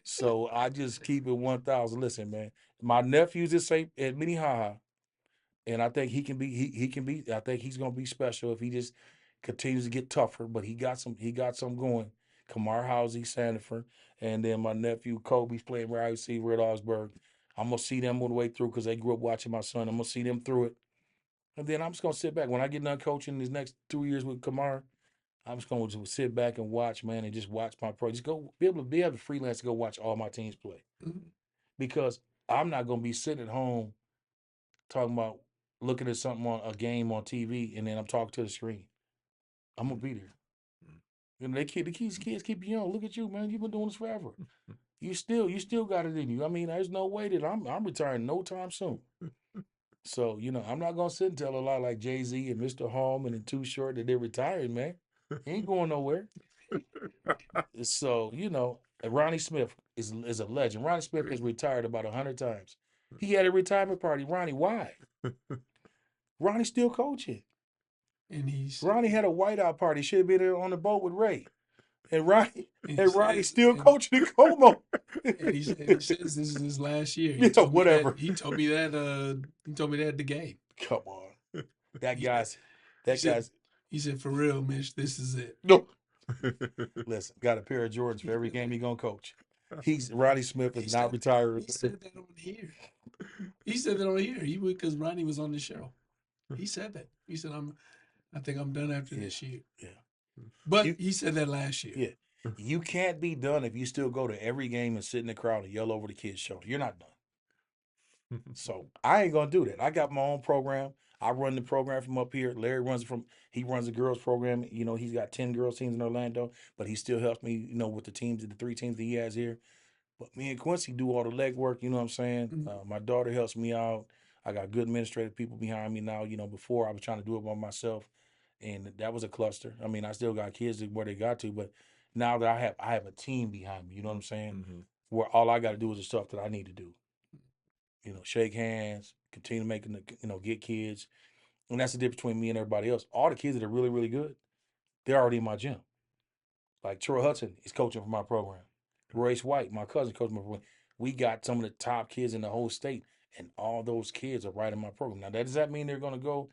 Speaker 3: So I just keep it 1,000. Listen, man, my nephew's at Minnehaha, and I think he can be. He can be. I think he's gonna be special if he just continues to get tougher. But he got some going. Kamar Housey, Sandifer, and then my nephew Kobe's playing wide receiver at Augsburg. I'm gonna see them all the way through because they grew up watching my son. I'm gonna see them through it, and then I'm just gonna sit back when I get done coaching these next 2 years with Kamar. I'm just going to sit back and watch, man, and just watch my pro. Just be able to freelance to go watch all my teams play, because I'm not going to be sitting at home talking about looking at something on a game on TV and then I'm talking to the screen. I'm gonna be there. The kids keep you young. Look at you, man. You've been doing this forever. You still got it in you. I mean, there's no way that I'm retiring no time soon. So, I'm not gonna sit and tell a lot like Jay-Z and Mr. Hallman and Too Short that they're retiring, man. He ain't going nowhere. So, Ronnie Smith is a legend. Ronnie Smith has retired about 100 times. He had a retirement party. Ronnie, why? Ronnie's still coaching.
Speaker 1: And
Speaker 3: Ronnie had a whiteout party. Should have been there on the boat with Ray. And Ronnie's still coaching in Como.
Speaker 1: And he says this is his last year.
Speaker 3: Whatever.
Speaker 1: He told me that. He told me that at the game.
Speaker 3: Come on, that
Speaker 1: He
Speaker 3: guy's.
Speaker 1: He said, "For real, Mitch, this is it."
Speaker 3: No. Listen, got a pair of Jordans for every game he gonna coach. Ronnie Smith is not retired.
Speaker 1: He said that on here. He said that on here. He would, because Ronnie was on the show. He said that. He said, I think I'm done after this year.
Speaker 3: Yeah.
Speaker 1: But he said that last year.
Speaker 3: Yeah. You can't be done if you still go to every game and sit in the crowd and yell over the kid's shoulder. You're not done. So I ain't gonna do that. I got my own program. I run the program from up here. Larry he runs the girls program. He's got 10 girls teams in Orlando, but he still helps me, with the 3 teams that he has here. But me and Quincy do all the legwork, you know what I'm saying?
Speaker 1: Mm-hmm.
Speaker 3: My daughter helps me out. I got good administrative people behind me now. Before I was trying to do it by myself, and that was a cluster. I mean, I still got kids where they got to, but now that I have a team behind me, you know what I'm saying? Where all I got to do is the stuff that I need to do. Shake hands, continue making get kids. And that's the difference between me and everybody else. All the kids that are really, really good, they're already in my gym. Like Troy Hudson is coaching for my program. Royce White, my cousin, coaching my program. We got some of the top kids in the whole state, and all those kids are right in my program. Now, does that mean they're going to go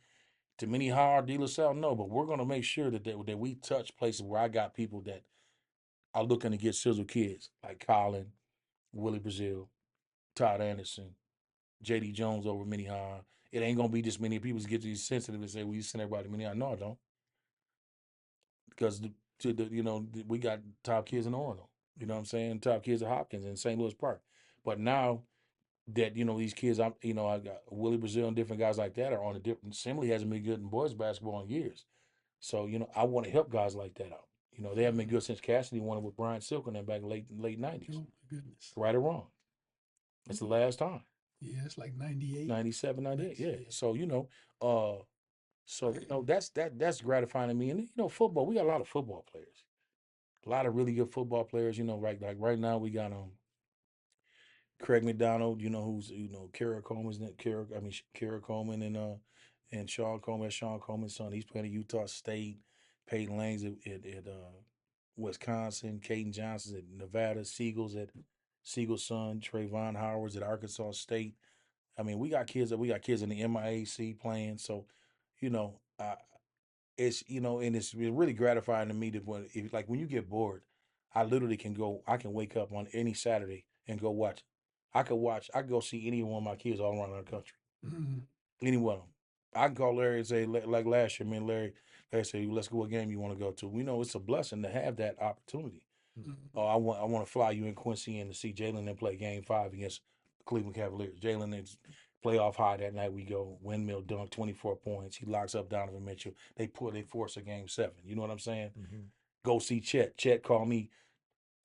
Speaker 3: to Minnehaha or De La Salle? No, but we're going to make sure that we touch places where I got people that are looking to get Sizzle kids, like Colin, Willie Brazil, Todd Anderson, J.D. Jones over Minnehaha. It ain't going to be just many people get these sensitive and say, well, you send everybody to Minnehaha. No, I don't. Because, we got top kids in Orono. You know what I'm saying? Top kids at Hopkins and St. Louis Park. But now that, these kids, I got Willie Brazil and different guys like that are on a different. Assembly hasn't been good in boys basketball in years. So, I want to help guys like that out. They haven't been good since Cassidy won it with Brian Silk and them back in late 90s.
Speaker 1: Oh, my goodness.
Speaker 3: Right or wrong. It's the last time.
Speaker 1: Yeah, it's like 98.
Speaker 3: 97, 98. Yeah. So, that's gratifying to me. And, football, we got a lot of football players. A lot of really good football players, right now we got Craig McDonald, who's Kara Coleman's Kara Coleman and Sean Coleman, Sean Coleman's son. He's playing at Utah State. Peyton Lane's at Wisconsin, Caden Johnson's at Nevada, Siegel's at Siegel's son, Trayvon Howard's at Arkansas State. I mean, we got kids in the MIAC playing. So, you know, it's and it's really gratifying to me that when you get bored, I literally I can wake up on any Saturday and go watch. I could go see any one of my kids all around the country.
Speaker 1: Mm-hmm.
Speaker 3: Any one of them. I can call Larry and say, like last year, me and Larry said, let's go, what game you want to go to. We know it's a blessing to have that opportunity.
Speaker 1: Mm-hmm.
Speaker 3: Oh, I want to fly you in Quincy and to see Jalen and play Game 5 against Cleveland Cavaliers. Jalen is playoff high that night. We go windmill dunk, 24 points. He locks up Donovan Mitchell. They force a Game 7. You know what I'm saying?
Speaker 2: Mm-hmm.
Speaker 3: Go see Chet. Chet called me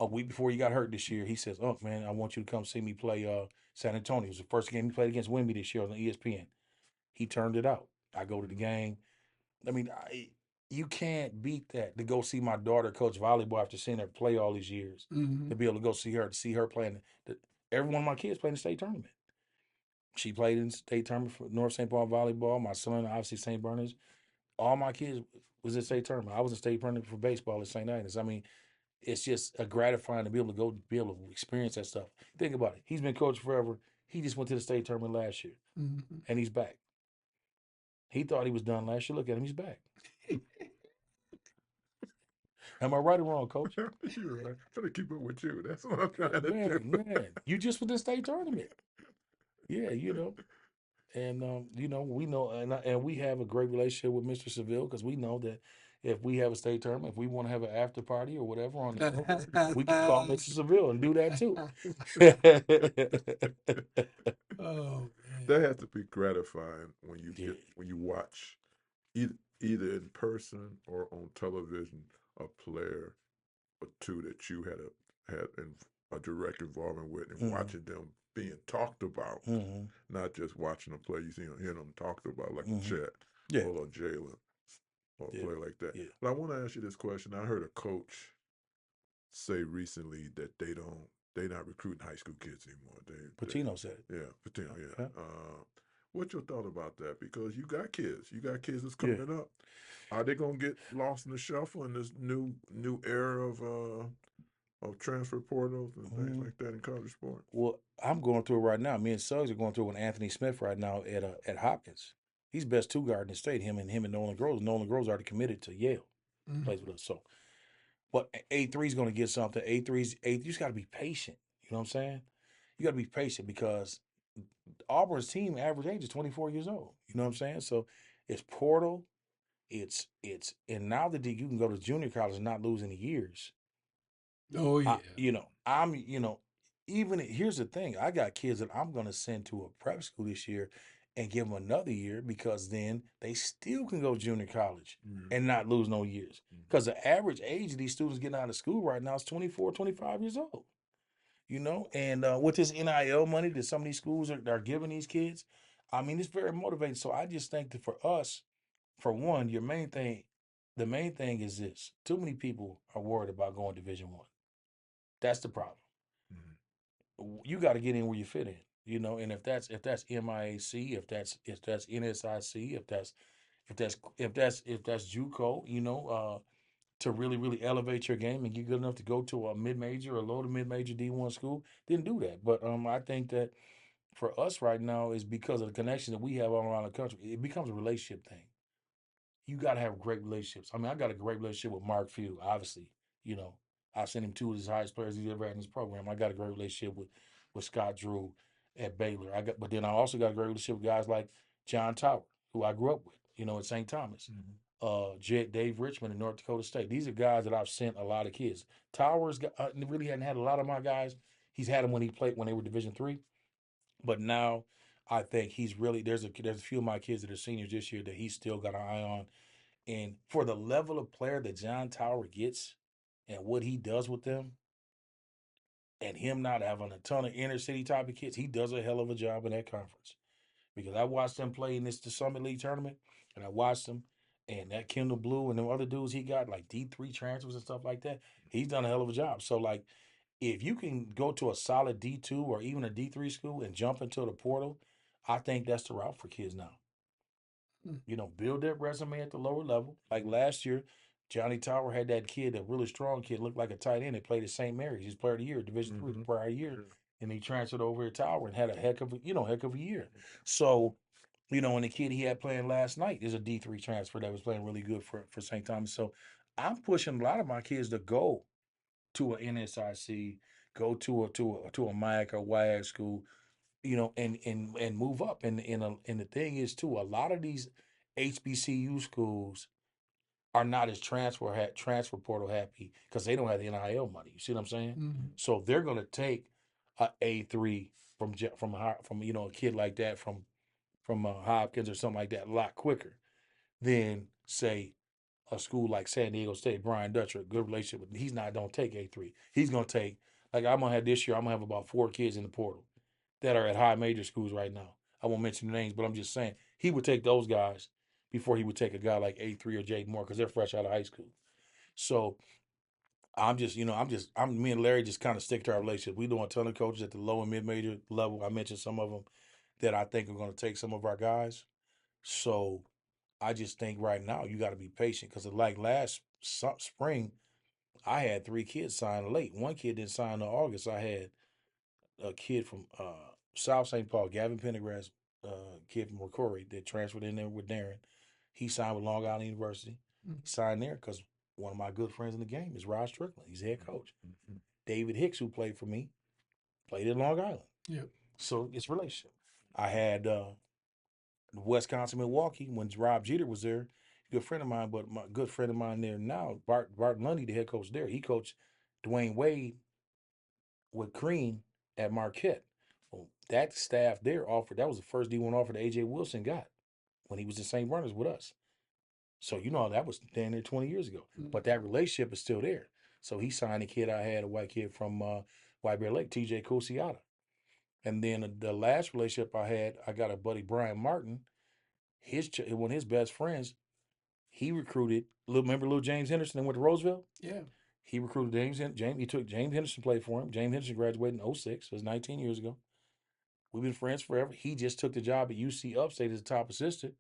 Speaker 3: a week before he got hurt this year. He says, "Oh man, I want you to come see me play San Antonio." It was the first game he played against Wemby this year on ESPN. He turned it out. I go to the game. I mean, you can't beat that. To go see my daughter coach volleyball after seeing her play all these years,
Speaker 1: Mm-hmm.
Speaker 3: to be able to see her playing. Every one of my kids played in the state tournament. She played in the state tournament for North St. Paul volleyball. My son, obviously, St. Bernard's. All my kids was in state tournament. I was in state tournament for baseball at St. Agnes. I mean, it's just a gratifying to be able to be able to experience that stuff. Think about it. He's been coaching forever. He just went to the state tournament last year,
Speaker 1: Mm-hmm.
Speaker 3: and he's back. He thought he was done last year. Look at him. He's back. Am I right or wrong, Coach?
Speaker 2: You're right. Trying to keep up with you. That's what I'm trying to do.
Speaker 3: Man, you just for the state tournament. Yeah, and we know, and we have a great relationship with Mr. Seville because we know that if we have a state tournament, if we want to have an after party or whatever on the we can call Mr. Seville and do that too.
Speaker 1: Oh man.
Speaker 2: That has to be gratifying when you
Speaker 3: Yeah.
Speaker 2: when you watch either in person or on television a player or two that you had a direct involvement with, and watching them being talked about, not just watching them play. You see, hearing them talked about like Chet
Speaker 3: Yeah.
Speaker 2: or Jalen or a player like that.
Speaker 3: Yeah.
Speaker 2: But I want to ask you this question. I heard a coach say recently that they're not recruiting high school kids anymore.
Speaker 3: Patino said it.
Speaker 2: Yeah, Patino. Yeah.
Speaker 3: Yeah.
Speaker 2: What's your thought about that? Because you got kids that's coming up. Are they gonna get lost in the shuffle in this new era of transfer portals and things like that in college sports?
Speaker 3: Well, I'm going through it right now. Me and Suggs are going through it with Anthony Smith right now at Hopkins. He's best two guard in the state. Him and Nolan Groves. Nolan Groves already committed to Yale.
Speaker 1: Mm-hmm.
Speaker 3: Plays with us. So, but A3 is going to get something. You just got to be patient. You know what I'm saying? You got to be patient because Auburn's team average age is 24 years old. You know what I'm saying? So it's portal. It's and now that you can go to junior college and not lose any years.
Speaker 1: Oh yeah.
Speaker 3: Even here's the thing. I got kids that I'm going to send to a prep school this year and give them another year because then they still can go junior college and not lose no years. Because the average age of these students getting out of school right now is 24, 25 years old. And with this NIL money that some of these schools are giving these kids, I mean, it's very motivating. So I just think that for us, for one, the main thing is this: too many people are worried about going Division I. That's the problem. You got to get in where you fit in, and if that's MIAC, if that's NSIC, if that's JUCO, to really elevate your game and get good enough to go to a mid-major or low to mid-major D1 school, then do that. But I think that for us right now is because of the connection that we have all around the country. It becomes a relationship thing. You got to have great relationships. I mean, I got a great relationship with Mark Few, obviously. I've sent him two of his highest players he's ever had in his program. I got a great relationship with Scott Drew at Baylor. But then I also got a great relationship with guys like John Tower, who I grew up with, at St. Thomas. Dave Richmond in North Dakota State. These are guys that I've sent a lot of kids. Towers really hadn't had a lot of my guys. He's had them when they were Division III, but now I think he's really there's a few of my kids that are seniors this year that he's still got an eye on. And for the level of player that John Tower gets and what he does with them, and him not having a ton of inner city type of kids, he does a hell of a job in that conference. Because I watched them play in the Summit League tournament, and I watched them, and that Kendall Blue and them other dudes he got, like D3 transfers and stuff like that, he's done a hell of a job. So, like, if you can go to a solid D2 or even a D3 school and jump into the portal, I think that's the route for kids now. Build that resume at the lower level. Like last year, Johnny Tower had that kid, a really strong kid, looked like a tight end. They played at St. Mary's. He's player of the year, Division III the prior year. And he transferred over to Tower and had a heck of a year. So, and the kid he had playing last night is a D3 transfer that was playing really good for St. Thomas. So I'm pushing a lot of my kids to go to an NSIC, go to a MIAC or WIAC school, and move up. And the thing is too, a lot of these HBCU schools are not as transfer portal happy because they don't have the NIL money. You see what I'm saying?
Speaker 1: Mm-hmm.
Speaker 3: So they're gonna take a A3 from a kid like that from Hopkins or something like that a lot quicker than say a school like San Diego State. Brian Dutcher, a good relationship with. He's not gonna take A3. He's gonna take, like, I'm gonna have this year. I'm gonna have about 4 kids in the portal that are at high major schools right now. I won't mention the names, but I'm just saying he would take those guys before he would take a guy like A3 or Jake Moore because they're fresh out of high school. So me and Larry just kind of stick to our relationship. We doing a ton of coaches at the low and mid major level. I mentioned some of them that I think are going to take some of our guys. So I just think right now you got to be patient because like last spring, I had 3 kids sign late. One kid didn't sign in August. I had a kid from South St. Paul, Gavin Pendergrass, kid from Rocori that transferred in there with Darren. He signed with Long Island University.
Speaker 1: Mm-hmm.
Speaker 3: He signed there because one of my good friends in the game is Rod Strickland. He's head coach. Mm-hmm. David Hicks, who played for me, played in Long Island.
Speaker 1: Yep.
Speaker 3: So it's relationship. I had Wisconsin, Milwaukee, when Rob Jeter was there, good friend of mine, but my good friend of mine there now, Bart Lundy, the head coach there. He coached Dwayne Wade with Crean at Marquette. Well, that staff there offered, that was the first D1 offer that A.J. Wilson got when he was in St. Bernard's with us. So, that was down there 20 years ago.
Speaker 1: Mm-hmm.
Speaker 3: But that relationship is still there. So he signed a kid I had, a white kid from White Bear Lake, TJ Cusiata. And then the last relationship I had, I got a buddy, Brian Martin. One of his best friends, he recruited, remember little James Henderson that went to Roseville?
Speaker 1: Yeah.
Speaker 3: He recruited James. He took James Henderson to play for him. James Henderson graduated in 06. So it was 19 years ago. We've been friends forever. He just took the job at UC Upstate as a top assistant.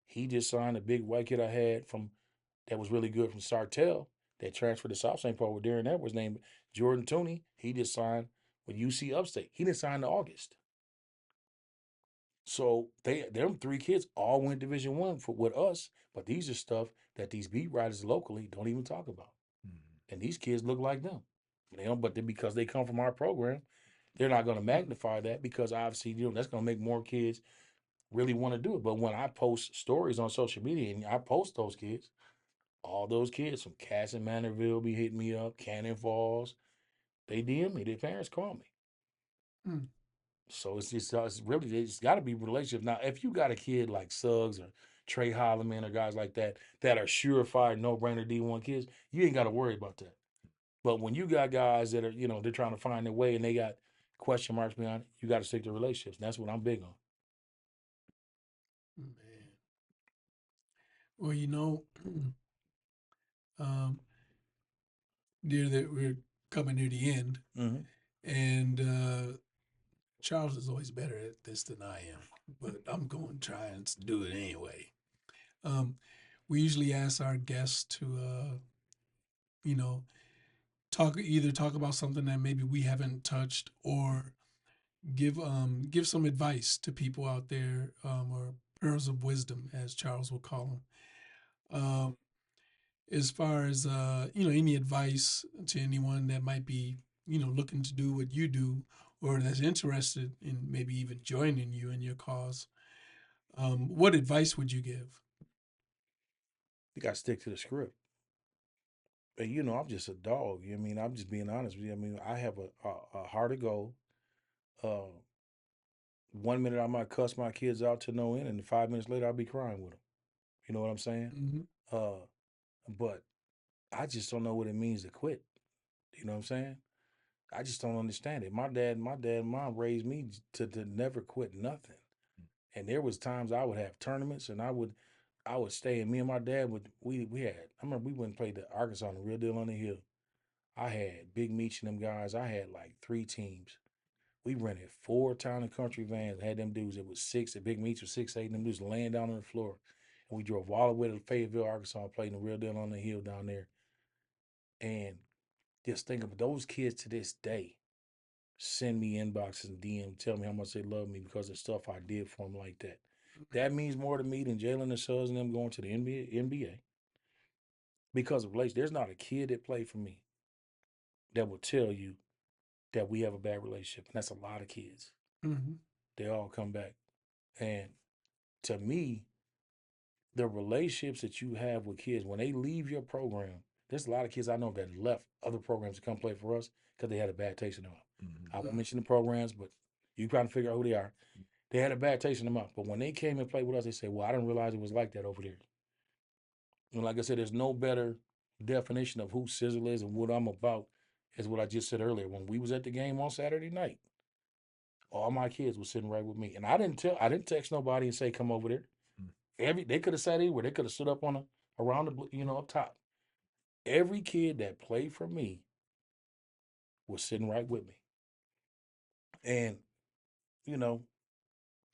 Speaker 3: He just signed a big white kid I had that was really good from Sartell that transferred to South St. Paul with Darren Edwards, named Jordan Tooney. He just signed with UC Upstate. He didn't sign in August. So them 3 kids all went Division I with us, but these are stuff that these beat writers locally don't even talk about. Mm-hmm. And these kids look like them. Because they come from our program, they're not going to magnify that because obviously, that's going to make more kids really want to do it. But when I post stories on social media and I post those kids, all those kids from Cass and Manorville be hitting me up, Cannon Falls, they DM me. Their parents call me.
Speaker 1: Mm.
Speaker 3: So it's got to be relationships. Now, if you got a kid like Suggs or Trey Hallman or guys like that are surefire, no-brainer D1 kids, you ain't got to worry about that. But when you got guys that are, they're trying to find their way and they got question marks behind it, you got to stick to relationships. And that's what I'm big on.
Speaker 1: Man. Well, we're coming near the end,
Speaker 3: mm-hmm.
Speaker 1: and Charles is always better at this than I am, but I'm going to try and do it anyway. We usually ask our guests to, talk about something that maybe we haven't touched, or give some advice to people out there, or pearls of wisdom, as Charles will call them. As far as any advice to anyone that might be looking to do what you do, or that's interested in maybe even joining you in your cause, what advice would you give?
Speaker 3: You got to stick to the script. And I'm just a dog. I'm just being honest with you. I have a heart of gold. 1 minute I might cuss my kids out to no end, and 5 minutes later I'll be crying with them. You know what I'm saying?
Speaker 1: Mm-hmm.
Speaker 3: But I just don't know what it means to quit. You know what I'm saying? I just don't understand it. My dad and mom raised me to never quit nothing. And there was times I would have tournaments and I would stay, and me and my dad we had, I remember we went and played the Arkansas, the Real Deal on the Hill. I had Big Meech and them guys. I had like 3 teams. We rented 4 town and country vans, had them dudes. It was 6, the Big Meech was 6'8", and them dudes laying down on the floor. And we drove all the way to Fayetteville, Arkansas, and played in the Real Deal on the Hill down there. And just think of those kids to this day send me inboxes and DM, tell me how much they love me because of stuff I did for them like that. That means more to me than Jalen Suggs and them going to the NBA because of relations. There's not a kid that played for me that will tell you that we have a bad relationship. And that's a lot of kids.
Speaker 1: Mm-hmm.
Speaker 3: They all come back. And to me, the relationships that you have with kids, when they leave your program, there's a lot of kids I know that left other programs to come play for us because they had a bad taste in their mouth.
Speaker 2: Mm-hmm.
Speaker 3: I won't mention the programs, but you trying to figure out who they are. They had a bad taste in their mouth. But when they came and played with us, they said, well, I didn't realize it was like that over there. And like I said, there's no better definition of who Sizzle is and what I'm about as what I just said earlier. When we was at the game on Saturday night, all my kids were sitting right with me. And I didn't text nobody and say, come over there. They could have sat anywhere. They could have stood up around the, up top. Every kid that played for me was sitting right with me. And,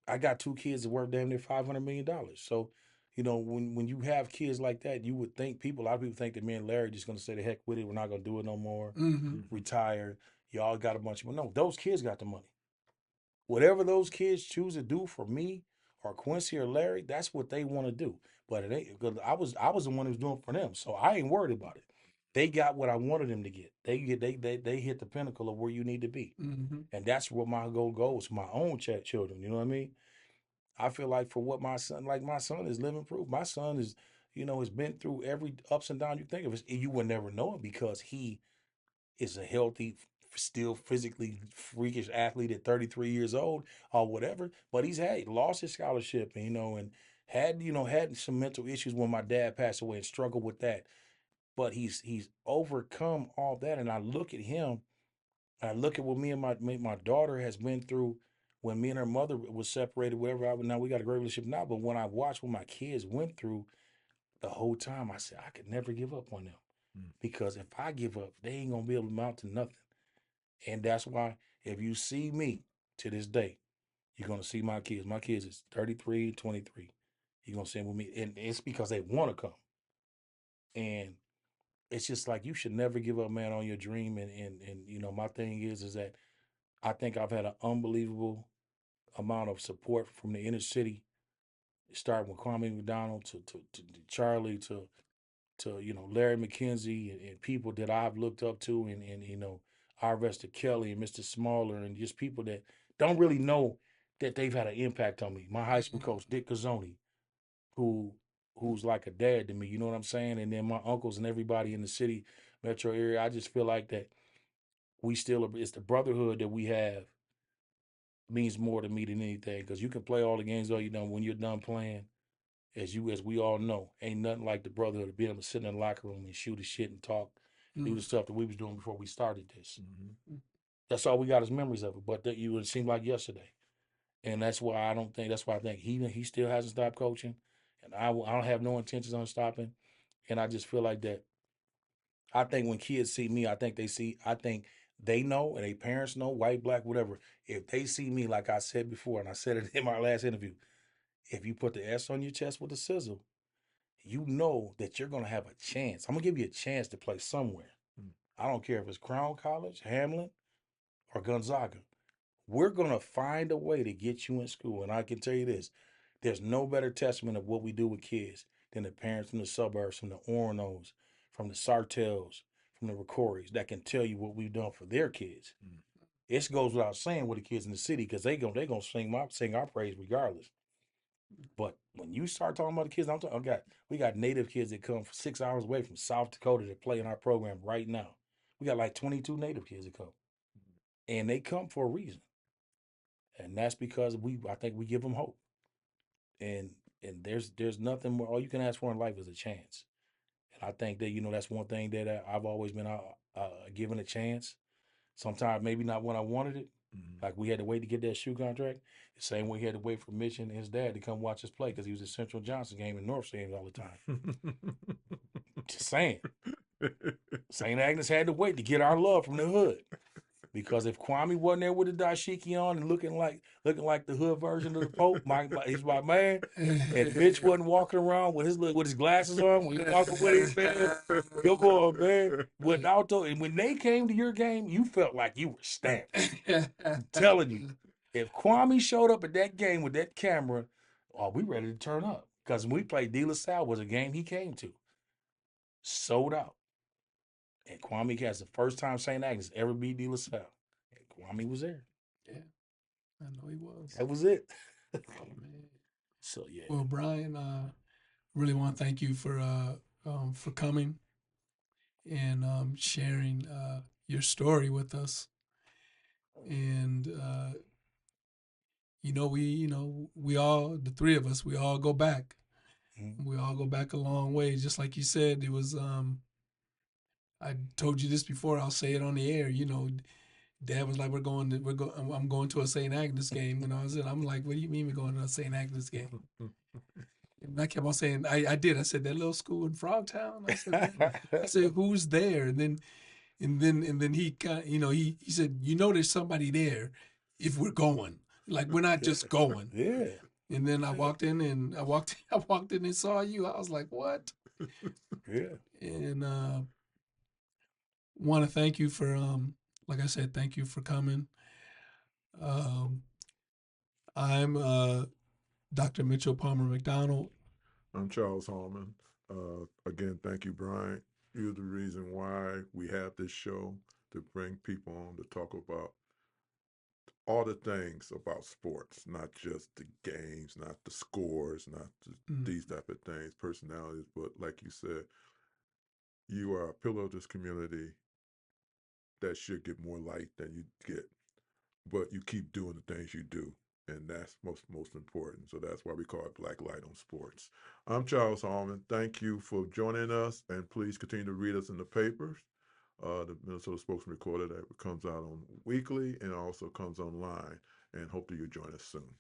Speaker 3: I got 2 kids that worth damn near $500 million. So, when you have kids like that, you would think a lot of people think that me and Larry just going to say the heck with it. We're not going to do it no more.
Speaker 1: Mm-hmm.
Speaker 3: Retire. Y'all got a bunch of money. No, those kids got the money. Whatever those kids choose to do for me or Quincy or Larry, that's what they want to do. But it ain't because I was the one who was doing it for them. So I ain't worried about it. They got what I wanted them to get. They hit the pinnacle of where you need to be.
Speaker 1: Mm-hmm.
Speaker 3: And that's what my goal goes for my own children. You know what I mean? I feel like for what my son is living proof. My son is, has been through every ups and downs you think of. You would never know it because he is a healthy, still physically freakish athlete at 33 years old or whatever. But he's lost his scholarship, and had some mental issues when my dad passed away and struggled with that. But he's overcome all that. And I look at him, and I look at what me and my daughter has been through when me and her mother was separated, whatever. Now we got a great relationship now. But when I watched what my kids went through the whole time, I said, I could never give up on them. Because if I give up, they ain't going to be able to amount to nothing. And that's why if you see me to this day, you're going to see my kids. My kids is 33, 23. You're going to see them with me. And it's because they want to come. And it's just like you should never give up, man, on your dream. And my thing is that I think I've had an unbelievable amount of support from the inner city, starting with Kwame McDonald to Charlie to Larry McKenzie and people that I've looked up to and Arvesta Kelly and Mr. Smaller and just people that don't really know that they've had an impact on me. My high school coach, Dick Cazzoni, who's like a dad to me, you know what I'm saying? And then my uncles and everybody in the city, metro area. I just feel like that it's the brotherhood that we have means more to me than anything. Because you can play all the games all you know when you're done playing. As we all know, ain't nothing like the brotherhood of being able to sit in the locker room and shoot the shit and talk, do the stuff that we was doing before we started this.
Speaker 2: Mm-hmm.
Speaker 3: That's all we got as memories of it. But it seemed like yesterday, and that's why I think he still hasn't stopped coaching, and I don't have no intentions on stopping, and I just feel like that. I think when kids see me, I think they know and their parents know, white, black, whatever. If they see me, like I said before, and I said it in my last interview, if you put the S on your chest with the sizzle, you know that you're going to have a chance. I'm going to give you a chance to play somewhere. I don't care if it's Crown College, Hamlin, or Gonzaga. We're going to find a way to get you in school. And I can tell you this, there's no better testament of what we do with kids than the parents from the suburbs, from the Oronos, from the Sartells, from the Records that can tell you what we've done for their kids. It goes without saying with the kids in the city because they gonna sing our praise regardless. But when you start talking about the kids, we got native kids that come 6 hours away from South Dakota that play in our program right now. We got like 22 native kids that come, and they come for a reason, and that's because I think we give them hope, and there's nothing more. All you can ask for in life is a chance, and I think that that's one thing that I've always been given a chance. Sometimes maybe not when I wanted it. Like we had to wait to get that shoe contract. The same way he had to wait for Mitch and his dad to come watch us play because he was at Central Johnson game and North games all the time. Just saying. St. Agnes had to wait to get our love from the hood. Because if Kwame wasn't there with the dashiki on and looking like the hood version of the Pope, he's my man. And Mitch wasn't walking around with his glasses on when he walking with him, man. Come on, man. And when they came to your game, you felt like you were stamped. I'm telling you, if Kwame showed up at that game with that camera, we ready to turn up. Because when we played De La Salle was a game he came to, sold out. And Kwame has the first time St. Agnes ever beat De La Salle. And Kwame was there.
Speaker 1: Yeah, I know he was.
Speaker 3: That was it.
Speaker 1: Oh, man.
Speaker 3: So yeah.
Speaker 1: Well, Brian, really want to thank you for coming and sharing your story with us. And we all, the three of us, we all go back.
Speaker 3: Mhm.
Speaker 1: We all go back a long way. Just like you said, it was. I told you this before. I'll say it on the air. Dad was like, I'm going to a St. Agnes game. When I was in, I'm like, what do you mean we're going to a St. Agnes game? And I kept on saying, I did. I said, that little school in Frogtown. I said, who's there? And then he kind of, he said, there's somebody there if we're going. Like, we're not just going.
Speaker 3: Yeah.
Speaker 1: And then I walked in and saw you. I was like, what?
Speaker 3: Yeah.
Speaker 1: And want to thank you for, like I said, thank you for coming. I'm Dr. Mitchell-Palmer-McDonald.
Speaker 2: I'm Charles Hallman. Again, thank you, Brian. You're the reason why we have this show, to bring people on to talk about all the things about sports, not just the games, not the scores, not these type of things, personalities, but like you said, you are a pillar of this community that should get more light than you get, but you keep doing the things you do, and that's most important. So that's why we call it Blacklight on Sports. I'm Charles Hallman. Thank you for joining us, and please continue to read us in the papers. The Minnesota Spokesman-Recorder that comes out on weekly and also comes online. And hope that you join us soon.